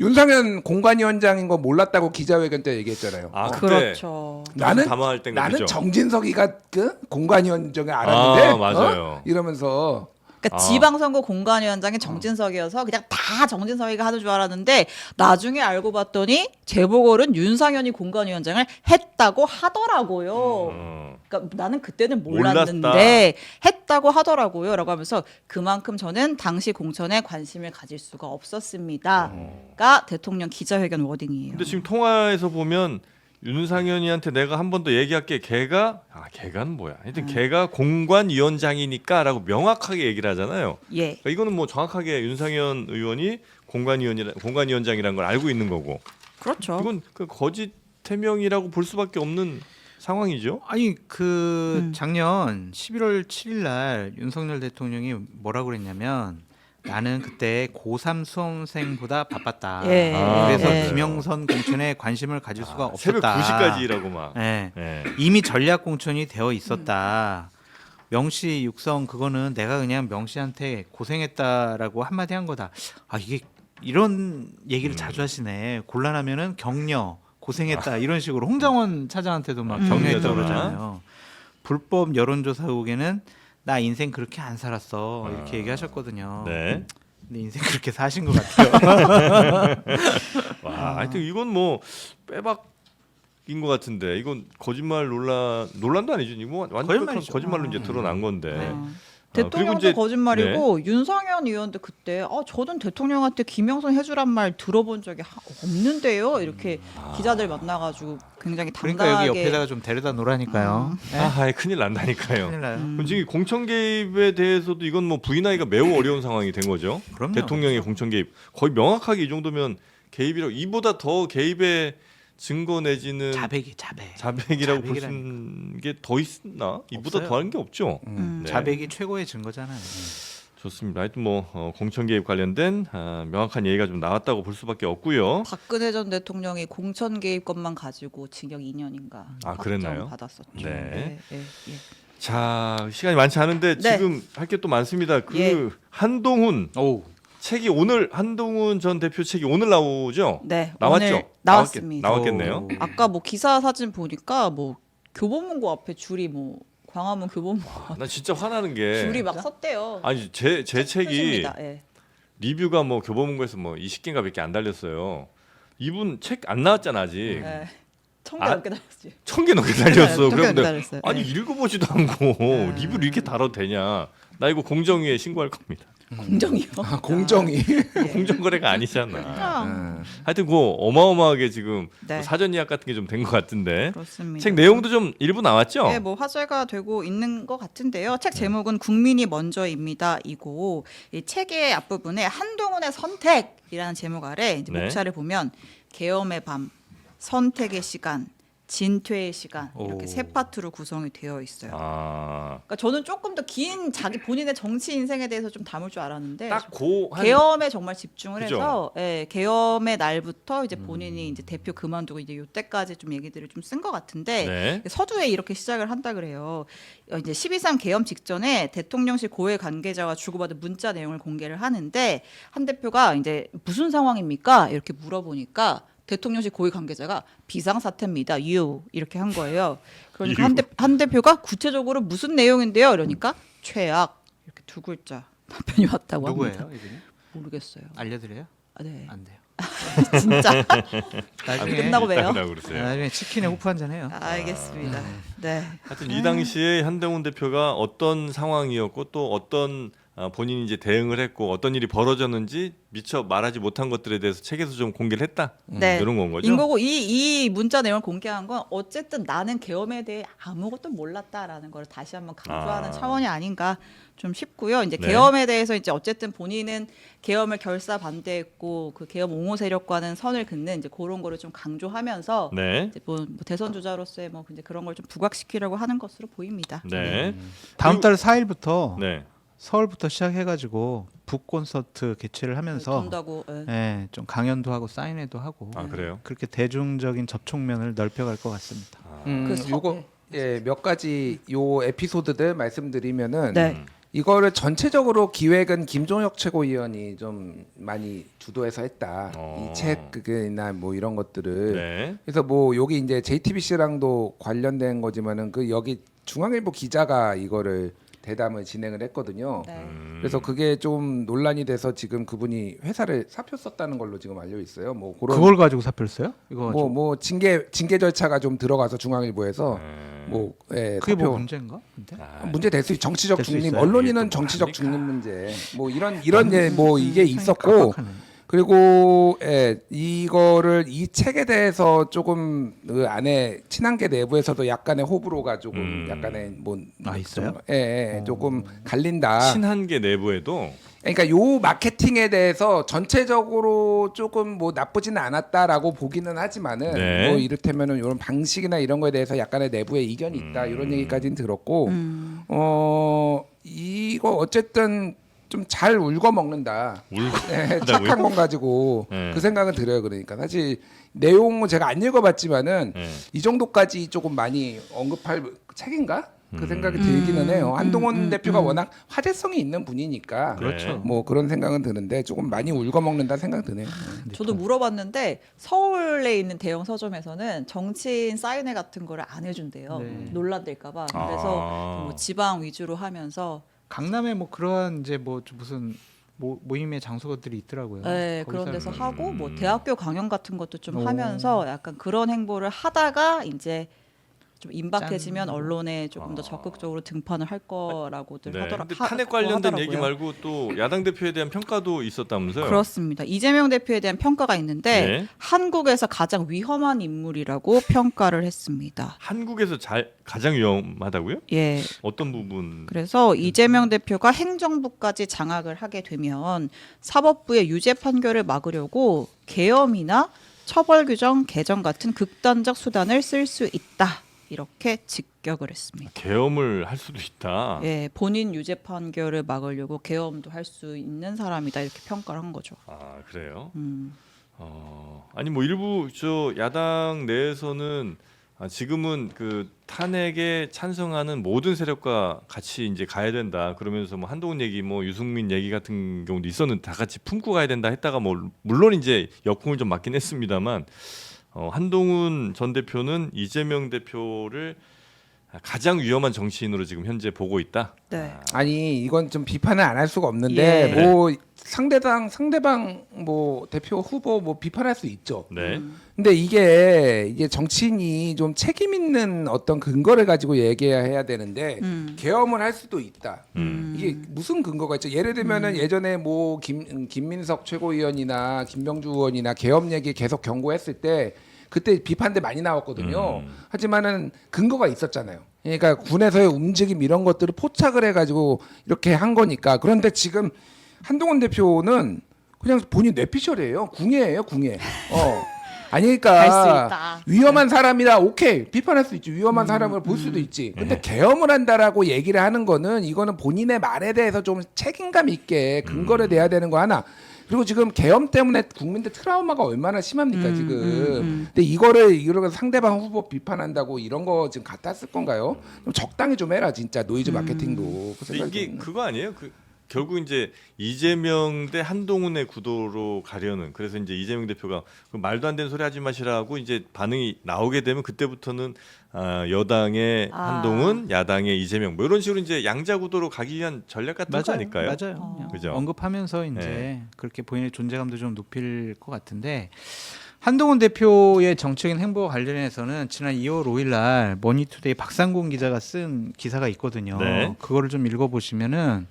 윤상현 공관위원장인 거 몰랐다고 기자회견 때 얘기했잖아요. 아 그때 그렇죠. 나는 담화할 땐 나는 그죠? 정진석이가 그 공관위원장을 알았는데 아, 맞아요. 이러면서 그러니까 지방선거 공관위원장이 정진석이어서 그냥 다 정진석이가 하는 줄 알았는데 나중에 알고 봤더니 재보궐은 윤상현이 공관위원장을 했다고 하더라고요. 그러니까 나는 그때는 몰랐는데 몰랐다. 했다고 하더라고요라고 하면서 그만큼 저는 당시 공천에 관심을 가질 수가 없었습니다가 대통령 기자회견 워딩이에요. 근데 지금 통화에서 보면 윤상현이한테 내가 한 번 더 얘기할게. 걔가는 뭐야? 하여튼 걔가 공관위원장이니까라고 명확하게 얘기를 하잖아요. 예. 그러니까 이거는 뭐 정확하게 윤상현 의원이 공관위원장이라는 걸 알고 있는 거고. 그렇죠. 이건 그 거짓 해명이라고 볼 수밖에 없는 상황이죠. 아니 그 작년 11월 7일 날 윤석열 대통령이 뭐라고 그랬냐면 나는 그때 고3 수험생보다 바빴다. 예. 그래서 예. 김영선 공천에 관심을 가질 수가 새벽 없었다. 2시까지 일하고 막. 예. 예. 이미 전략 공천이 되어 있었다. 명시 육성 그거는 내가 그냥 명시한테 고생했다라고 한마디 한 거다. 아 이게 이런 얘기를 자주 하시네. 곤란하면은 격려 고생했다 이런 식으로 홍장원 차장한테도 막 격려했다고 격려잖아. 그러잖아요. 불법 여론조사 의혹에는 나 인생 그렇게 안 살았어 이렇게 얘기하셨거든요. 네. 근데 인생 그렇게 사신 것 같아요. 와, 하여튼 이건 뭐 빼박인 것 같은데 이건 거짓말 논란도 아니죠. 이거 뭐 완전 거짓말이죠. 거짓말로 이제 드러난 건데. 대통령도 그리고 이제- 거짓말이고 윤상현 의원도 그때 저는 대통령한테 김영선 해주란 말 들어본 적이 없는데요. 이렇게 기자들 만나가지고 굉장히 그러니까 당당하게 여기 옆에다가 좀 데려다 놓으라니까요. 네? 아, 큰일 난다니까요. 큰일 나요. 그럼 지금 공천 개입에 대해서도 이건 뭐 부인하기가 매우 어려운 상황이 된 거죠. 그럼요. 대통령의 공천 개입 거의 명확하게 이 정도면 개입이라고 이보다 더 개입의 증거 내지는 자백이라고 자백이라고 볼 자백이라니까. 게 더 있나? 이보다 없어요. 더한 게 없죠. 네. 자백이 최고의 증거잖아요. 좋습니다. 하여튼 뭐 공천 개입 관련된 명확한 얘기가 좀 나왔다고 볼 수밖에 없고요. 박근혜 전 대통령이 공천 개입 것만 가지고 징역 2년인가 그랬나요? 받았었죠. 네. 예. 자, 시간이 많지 않은데 네. 지금 할 게 또 많습니다. 그 예. 한동훈 오. 책이 오늘 한동훈 전 대표 책이 오늘 나오죠? 네, 나왔죠? 오늘 나왔습니다. 나왔겠네요. 아까 뭐 기사 사진 보니까 뭐 교보문고 앞에 줄이 뭐 광화문 교보문고 나 진짜 화나는 게 줄이 막 섰대요. 아니 제 책이 표시입니다. 예. 리뷰가 뭐 교보문고에서 뭐 20개인가 몇 개 안 달렸어요. 이분 책 안 나왔잖아 아직. 예. 1000개 아, 넘게 달았지. 1000개 넘게 달렸어. 네, 1000개 그런데 달렸어요. 아니 네. 읽어보지도 않고 리뷰를 이렇게 달아도 되냐? 나 이거 공정위에 신고할 겁니다. 공정이요. 공정이 공정거래가 아니잖아. 그럼. 하여튼 그 어마어마하게 지금 네. 사전 예약 같은 게 좀 된 것 같은데 그렇습니다. 책 내용도 좀 일부 나왔죠? 네, 뭐 화제가 되고 있는 것 같은데요. 책 제목은 국민이 먼저입니다이고 이 책의 앞부분에 한동훈의 선택이라는 제목 아래 이제 네. 목차를 보면 계엄의 밤, 선택의 시간, 진퇴의 시간 이렇게 오. 세 파트로 구성이 되어 있어요. 아, 그러니까 저는 조금 더 긴 자기 본인의 정치 인생에 대해서 좀 담을 줄 알았는데 딱고한 계엄에 정말 집중을 그죠? 해서 예, 계엄의 날부터 이제 본인이 이제 대표 그만두고 이제 요때까지 좀 얘기들을 좀 쓴 것 같은데 네. 서두에 이렇게 시작을 한다 그래요. 이제 12.3 계엄 직전에 대통령실 고위 관계자와 주고받은 문자 내용을 공개를 하는데 한 대표가 이제 무슨 상황입니까? 이렇게 물어보니까 대통령실 고위 관계자가 비상사태입니다. 이렇게 한 거예요. 그러니까 한 대표가 구체적으로 무슨 내용인데요? 이러니까 최악 이렇게 두 글자 답변이 왔다고 합니다. 누구예요, 이분이? 모르겠어요. 알려드려요? 아, 네. 안 돼요. 진짜 나중에 끝나고 봬요. 딱이라고 그러세요. 나중에 치킨에 호프 한잔 해요. 알겠습니다. 네. 하여튼 이 당시에 한동훈 대표가 어떤 상황이었고 또 어떤 본인이 이제 대응을 했고 어떤 일이 벌어졌는지 미처 말하지 못한 것들에 대해서 책에서 좀 공개를 했다. 네. 이런 건 거죠. 인거고 이 문자 내용을 공개한 건 어쨌든 나는 계엄에 대해 아무것도 몰랐다라는 걸 다시 한번 강조하는 아. 차원이 아닌가 좀 싶고요. 이제 네. 계엄에 대해서 이제 어쨌든 본인은 계엄을 결사 반대했고 그 계엄 옹호 세력과는 선을 긋는 이제 그런 거를 좀 강조하면서 네. 이제 뭐 대선 주자로서의 뭐 이제 그런 걸 좀 부각시키려고 하는 것으로 보입니다. 네. 다음 달 4일부터 네. 서울부터 시작해가지고 북 콘서트 개최를 하면서 돈다고. 예. 예, 좀 강연도 하고 사인회도 하고 아, 그래요? 그렇게 대중적인 접촉면을 넓혀갈 것 같습니다. 요거 몇 가지 요 에피소드들 말씀드리면은 네. 이거를 전체적으로 기획은 김종혁 최고위원이 좀 많이 주도해서 했다. 어. 이 책이나 뭐 이런 것들을. 네. 그래서 뭐 여기 이제 JTBC랑도 관련된 거지만은 그 여기 중앙일보 기자가 이거를 대담을 진행을 했거든요. 네. 그래서 그게 좀 논란이 돼서 지금 그분이 회사를 사표 썼다는 걸로 지금 알려 있어요. 뭐 그런 그걸 가지고 사표를 써요? 이거 뭐 징계 절차가 좀 들어가서 중앙일보에서 뭐 예, 그게 뭐 사표 문제인가? 근데? 문제 될 수 정치적 될수 중립 있어요? 언론인은 이게 또 정치적 뭡니까? 중립 문제 뭐 이런 뭐 이게 있었고 깜빡하네. 그리고 이거를 이 책에 대해서 조금 그 안에 친한계 내부에서도 약간의 호불호가 조금 약간의 뭐 있어요? 조금 갈린다. 친한계 내부에도 그러니까 요 마케팅에 대해서 전체적으로 조금 뭐 나쁘지는 않았다라고 보기는 하지만은 네. 뭐 이를테면은 이런 방식이나 이런 거에 대해서 약간의 내부의 이견이 있다 이런 얘기까지는 들었고 이거 어쨌든 좀 잘 울고 먹는다. 착한 건 가지고 네. 그 생각은 들어요. 그러니까 사실 내용은 제가 안 읽어봤지만은 네. 이 정도까지 조금 많이 언급할 책인가? 그 생각이 들기는 해요. 한동훈 대표가 워낙 화제성이 있는 분이니까 그렇죠. 뭐 그런 생각은 드는데 조금 많이 울고 먹는다 생각 드네요. 저도 물어봤는데 서울에 있는 대형 서점에서는 정치인 사인회 같은 거를 안 해준대요. 네. 논란될까봐. 그래서 아. 뭐 지방 위주로 하면서 강남에 뭐 그러한 이제 뭐 무슨 모임의 장소들이 있더라고요. 네, 거기서 그런 데서 하는 하고 뭐 대학교 강연 같은 것도 좀 하면서 약간 그런 행보를 하다가 이제 좀 임박해지면 짠. 언론에 조금 더 적극적으로 등판을 할 거라고들 네. 하더라. 근데 탄핵 관련된 얘기 말고 또 야당 대표에 대한 평가도 있었다면서요? 그렇습니다. 이재명 대표에 대한 평가가 있는데 네. 한국에서 가장 위험한 인물이라고 평가를 했습니다. 한국에서 가장 위험하다고요? 예. 어떤 부분? 그래서 이재명 대표가 행정부까지 장악을 하게 되면 사법부의 유죄 판결을 막으려고 계엄이나 처벌 규정 개정 같은 극단적 수단을 쓸 수 있다. 이렇게 직격을 했습니다. 계엄을 할 수도 있다. 예, 본인 유죄 판결을 막으려고 계엄도 할 수 있는 사람이다 이렇게 평가를 한 거죠. 아, 그래요? 음. 아니 뭐 일부 저 야당 내에서는 지금은 그 탄핵에 찬성하는 모든 세력과 같이 이제 가야 된다. 그러면서 뭐 한동훈 얘기, 뭐 유승민 얘기 같은 경우도 있었는데 다 같이 품고 가야 된다 했다가 뭐 물론 이제 역풍을 좀 맞긴 했습니다만 한동훈 전 대표는 이재명 대표를 가장 위험한 정치인으로 지금 현재 보고 있다. 네. 아니 이건 좀 비판을 안 할 수가 없는데 예. 뭐 상대방 뭐 대표 후보 뭐 비판할 수 있죠. 네. 근데 이게 정치인이 좀 책임 있는 어떤 근거를 가지고 얘기해야 되는데 계엄을 할 수도 있다. 이게 무슨 근거가 있죠? 예를 들면은 예전에 뭐 김민석 최고위원이나 김병주 의원이나 계엄 얘기 계속 경고했을 때 그때 비판들 많이 나왔거든요. 하지만은 근거가 있었잖아요. 그러니까 군에서의 움직임 이런 것들을 포착을 해가지고 이렇게 한 거니까. 그런데 지금 한동훈 대표는 그냥 본인 뇌피셜이에요. 궁예예요, 궁예. 아니 갈 수 그러니까 있다. 위험한 사람이라 오케이 비판할 수 있지. 위험한 사람을 볼 수도 있지. 근데 계엄을 한다라고 얘기를 하는 거는 이거는 본인의 말에 대해서 좀 책임감 있게 근거를 내야 되는 거 하나. 그리고 지금 계엄 때문에 국민들 트라우마가 얼마나 심합니까 지금. 근데 이거를 상대방 후보 비판한다고 이런 거 지금 갖다 쓸 건가요? 좀 적당히 좀 해라 진짜 노이즈 마케팅도. 그 생각이 이게 좀- 그거 아니에요? 결국 이제 이재명 대 한동훈의 구도로 가려는, 그래서 이제 이재명 대표가 그 말도 안 되는 소리 하지 마시라고 이제 반응이 나오게 되면 그때부터는 여당의 한동훈, 야당의 이재명 뭐 이런 식으로 이제 양자 구도로 가기 위한 전략 같은 거 아닐까요? 맞아요. 그냥 그죠? 언급하면서 이제 네. 그렇게 본인의 존재감도 좀 높일 것 같은데 한동훈 대표의 정치적인 행보와 관련해서는 지난 2월 5일 날 머니투데이 박상곤 기자가 쓴 기사가 있거든요. 네. 그거를 좀 읽어보시면은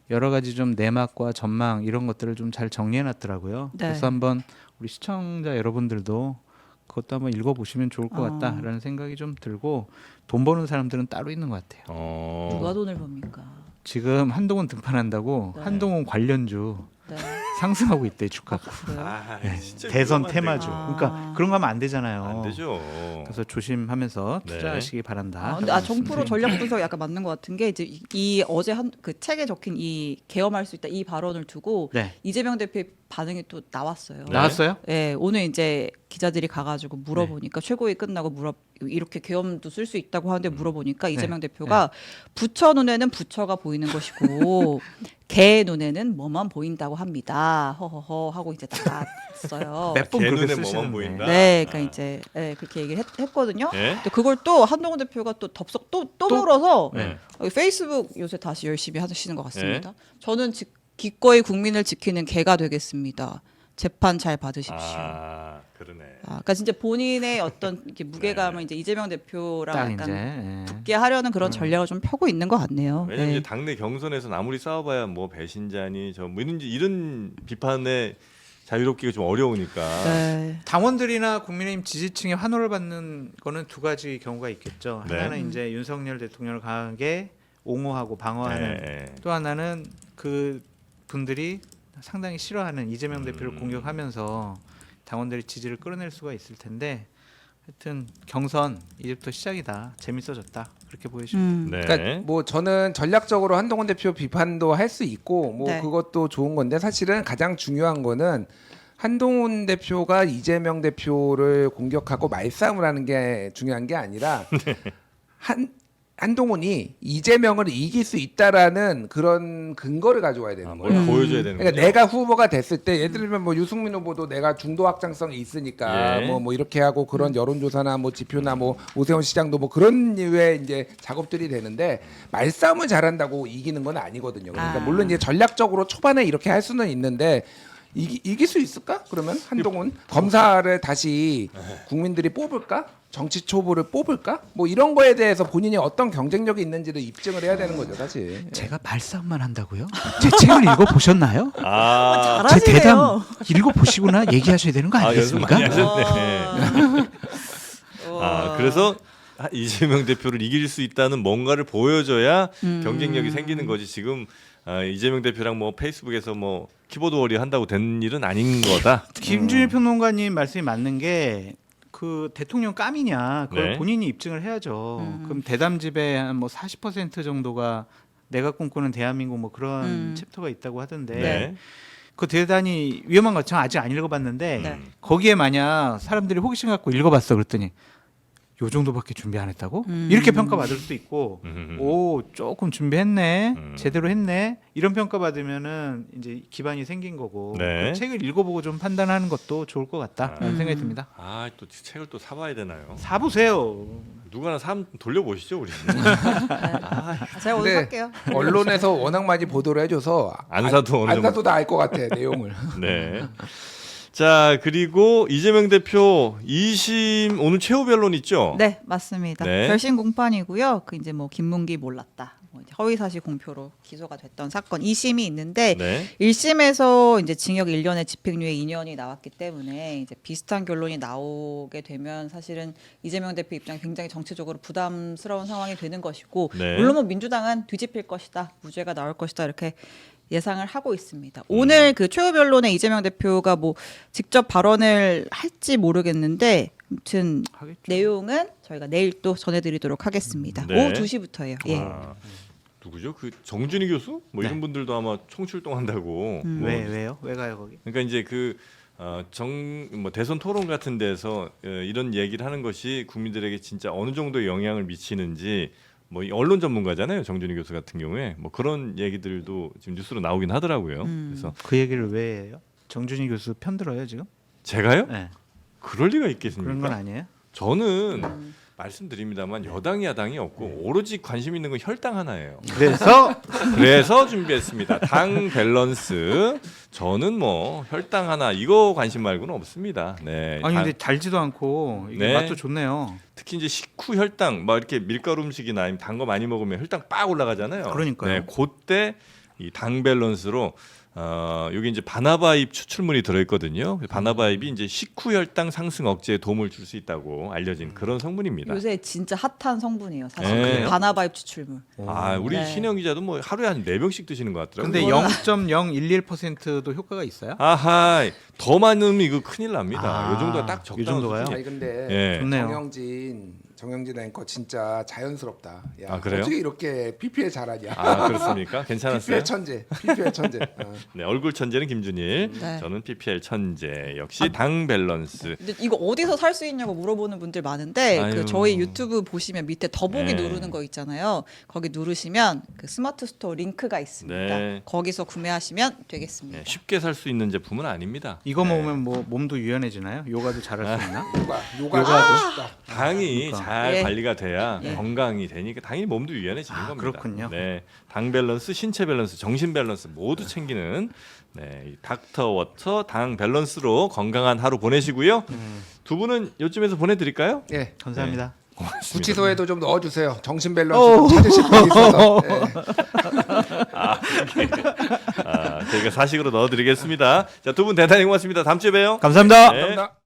여러 가지 좀 내막과 전망 이런 것들을 좀 잘 정리해놨더라고요. 네. 그래서 한번 우리 시청자 여러분들도 그것도 한번 읽어보시면 좋을 것 같다라는 생각이 좀 들고 돈 버는 사람들은 따로 있는 것 같아요. 누가 돈을 법니까? 지금 한동훈 등판한다고 네. 한동훈 관련주 네. 상승하고 있대 주가가. 그래요? 진짜 대선 위험한데, 테마주. 그거. 그러니까 그런 거 하면 안 되잖아요. 안 되죠. 그래서 조심하면서 네. 투자하시기 바란다. 근데 정프로 전략 분석 약간 맞는 것 같은 게 이제 이 어제 그 책에 적힌 이 계엄할 수 있다 이 발언을 두고 네. 이재명 대표의 반응이 또 나왔어요. 네. 나왔어요? 네, 오늘 이제 기자들이 가가지고 물어보니까 최고위 끝나고 이렇게 계엄도 쓸 수 있다고 하는데 물어보니까 이재명 대표가 부처 눈에는 부처가 보이는 것이고 개 눈에는 뭐만 보인다고 합니다. 허허허 하고 이제 나갔어요. 몇 번 개 그렇게 눈에 뭐만 쓰시는데. 보인다? 네, 그러니까 이제 그렇게 얘기를 했거든요. 예? 근데 그걸 또 한동훈 대표가 또 덥석 또 물어서 네. 페이스북 요새 다시 열심히 하시는 것 같습니다. 저는 기꺼이 국민을 지키는 개가 되겠습니다. 재판 잘 받으십시오. 그러네. 그러니까 진짜 본인의 어떤 이렇게 무게감을 이제 이재명 대표랑 딱 약간 이제 예. 붙게 하려는 그런 전략을 좀 펴고 있는 것 같네요. 왜냐면 네. 이제 당내 경선에서 아무리 싸워봐야 뭐 배신자니 뭐 이런 비판에 자유롭기가 좀 어려우니까. 네. 당원들이나 국민의힘 지지층의 환호를 받는 거는 두 가지 경우가 있겠죠. 네. 하나는 이제 윤석열 대통령을 강하게 옹호하고 방어하는, 네. 또 하나는 그 분들이 상당히 싫어하는 이재명 대표를 공격하면서 당원들의 지지를 끌어낼 수가 있을 텐데, 하여튼 경선 이제부터 시작이다. 재밌어졌다. 그렇게 보여집니다. 네. 그러니까 뭐 저는 전략적으로 한동훈 대표 비판도 할 수 있고 뭐 네. 그것도 좋은 건데 사실은 가장 중요한 거는 한동훈 대표가 이재명 대표를 공격하고 말싸움을 하는 게 중요한 게 아니라 한동훈이 이재명을 이길 수 있다라는 그런 근거를 가져와야 되는 뭘 거예요. 보여줘야 되는 그러니까 거죠. 내가 후보가 됐을 때 예를 들면 뭐 유승민 후보도 내가 중도 확장성이 있으니까 예. 뭐 이렇게 하고 그런 여론조사나 뭐 지표나 뭐 오세훈 시장도 뭐 그런 류의 이제 작업들이 되는데 말싸움을 잘한다고 이기는 건 아니거든요. 그러니까 물론 이제 전략적으로 초반에 이렇게 할 수는 있는데 이길 수 있을까? 그러면 한동훈 검사를 다시 국민들이 뽑을까? 정치 초보를 뽑을까? 뭐 이런 거에 대해서 본인이 어떤 경쟁력이 있는지를 입증을 해야 되는 거죠, 사실. 제가 말싸움만 한다고요? 제 책을 읽어보셨나요? 아, 제 대담 잘하시네요. 읽어보시구나 얘기하셔야 되는 거 연습 아니겠습니까? 많이 하셨네. 그래서 이재명 대표를 이길 수 있다는 뭔가를 보여줘야 경쟁력이 생기는 거지. 지금 이재명 대표랑 뭐 페이스북에서 뭐 키보드 워리 한다고 된 일은 아닌 거다. 김준일 평론가님 말씀이 맞는 게, 그 대통령 깜이냐 그걸 네. 본인이 입증을 해야죠. 그럼 대담집에 한 뭐 40% 정도가 내가 꿈꾸는 대한민국 뭐 그런 챕터가 있다고 하던데, 네. 그 대단히 위험한 것. 저는 아직 안 읽어봤는데 네. 거기에 만약 사람들이 호기심 갖고 읽어봤어 그랬더니 요 정도밖에 준비 안 했다고? 이렇게 평가받을 수도 있고, 오 조금 준비했네, 제대로 했네, 이런 평가받으면은 이제 기반이 생긴 거고, 네. 그 책을 읽어보고 좀 판단하는 것도 좋을 것 같다라는 생각이 듭니다. 또 책을 또 사봐야 되나요? 사보세요. 누가나 돌려보시죠 우리. 제가 오늘 근데 살게요. 언론에서 워낙 많이 보도를 해줘서 안 사도 어느 안 정도. 사도 다 알 것 같아 내용을. 네. 자, 그리고 이재명 대표 2심 오늘 최후 변론 있죠? 네, 맞습니다. 네. 결심 공판이고요. 그 이제 뭐 김문기 몰랐다. 뭐 이제 허위사실 공표로 기소가 됐던 사건 2심이 있는데 네. 1심에서 이제 징역 1년에 집행유예 2년이 나왔기 때문에 이제 비슷한 결론이 나오게 되면 사실은 이재명 대표 입장이 굉장히 정치적으로 부담스러운 상황이 되는 것이고, 네. 물론 뭐 민주당은 뒤집힐 것이다, 무죄가 나올 것이다 이렇게 예상을 하고 있습니다. 오늘 그 최후 변론에 이재명 대표가 뭐 직접 발언을 할지 모르겠는데 아무튼 하겠죠. 내용은 저희가 내일 또 전해드리도록 하겠습니다. 네. 오후 2시부터예요. 예. 아, 누구죠? 그 정준희 교수? 뭐 이런 분들도 아마 총출동한다고. 뭐 왜요? 왜 가요 거기? 그러니까 이제 그 뭐 대선 토론 같은 데서 이런 얘기를 하는 것이 국민들에게 진짜 어느 정도의 영향을 미치는지 뭐 언론 전문가잖아요. 정준희 교수 같은 경우에 뭐 그런 얘기들도 지금 뉴스로 나오긴 하더라고요. 그래서 그 얘기를 왜 해요? 정준희 교수 편 들어요 지금? 제가요? 네. 그럴 리가 있겠습니까? 그런 건 아니에요? 저는 말씀드립니다만 여당 야당이 없고 오로지 관심 있는 건 혈당 하나예요. 그래서 준비했습니다. 당 밸런스. 저는 뭐 혈당 하나 이거 관심 말고는 없습니다. 네. 아니 근데 달지도 않고 이게 네. 맛도 좋네요. 특히 이제 식후 혈당 막 이렇게 밀가루 음식이나 아니면 단 거 많이 먹으면 혈당 빡 올라가잖아요. 그러니까요. 네, 그때 이 당 밸런스로 여기 이제 바나바잎 추출물이 들어있거든요. 바나바잎이 이제 식후 혈당 상승 억제에 도움을 줄 수 있다고 알려진 그런 성분입니다. 요새 진짜 핫한 성분이에요. 사실 네. 바나바잎 추출물. 아, 우리 네. 신영 기자도 뭐 하루에 한 4병씩 드시는 것 같더라고요. 근데 0.011%도 효과가 있어요? 아하, 더 많으면 이거 큰일 납니다. 아, 요 정도가 딱 요 적당한 정도가요? 수준이에요. 아니 근데 예. 좋네요. 정영진 앵커 진짜 자연스럽다. 야, 아, 그래요? 어떻게 이렇게 PPL 잘하냐? 아, 그렇습니까? 괜찮았어요? PPL 천재, PPL 천재. 네, 얼굴 천재는 김준일, 네. 저는 PPL 천재. 역시 당 밸런스. 근데 이거 어디서 살 수 있냐고 물어보는 분들 많은데 아유. 그 저희 유튜브 보시면 밑에 더보기 네. 누르는 거 있잖아요. 거기 누르시면 그 스마트 스토어 링크가 있습니다. 네. 거기서 구매하시면 되겠습니다. 네, 쉽게 살 수 있는 제품은 아닙니다. 이거 네. 먹으면 뭐 몸도 유연해지나요? 요가도 잘할 수 있나? 요가도 쉽다. 당이 그러니까. 잘 예. 관리가 돼야 예. 건강이 되니까 당연히 몸도 유연해지는 아, 겁니다. 그렇군요. 네, 당 밸런스, 신체 밸런스, 정신 밸런스 모두 챙기는 네, 이 닥터 워터 당 밸런스로 건강한 하루 보내시고요. 두 분은 요쯤에서 보내드릴까요? 예, 감사합니다. 고맙습니다. 구치소에도 좀 넣어주세요. 정신 밸런스 좀 찾으실 분 있어서. 예. 저희가 사식으로 넣어드리겠습니다. 자, 두 분 대단히 고맙습니다. 다음 주에 봬요. 감사합니다. 네. 감사합니다.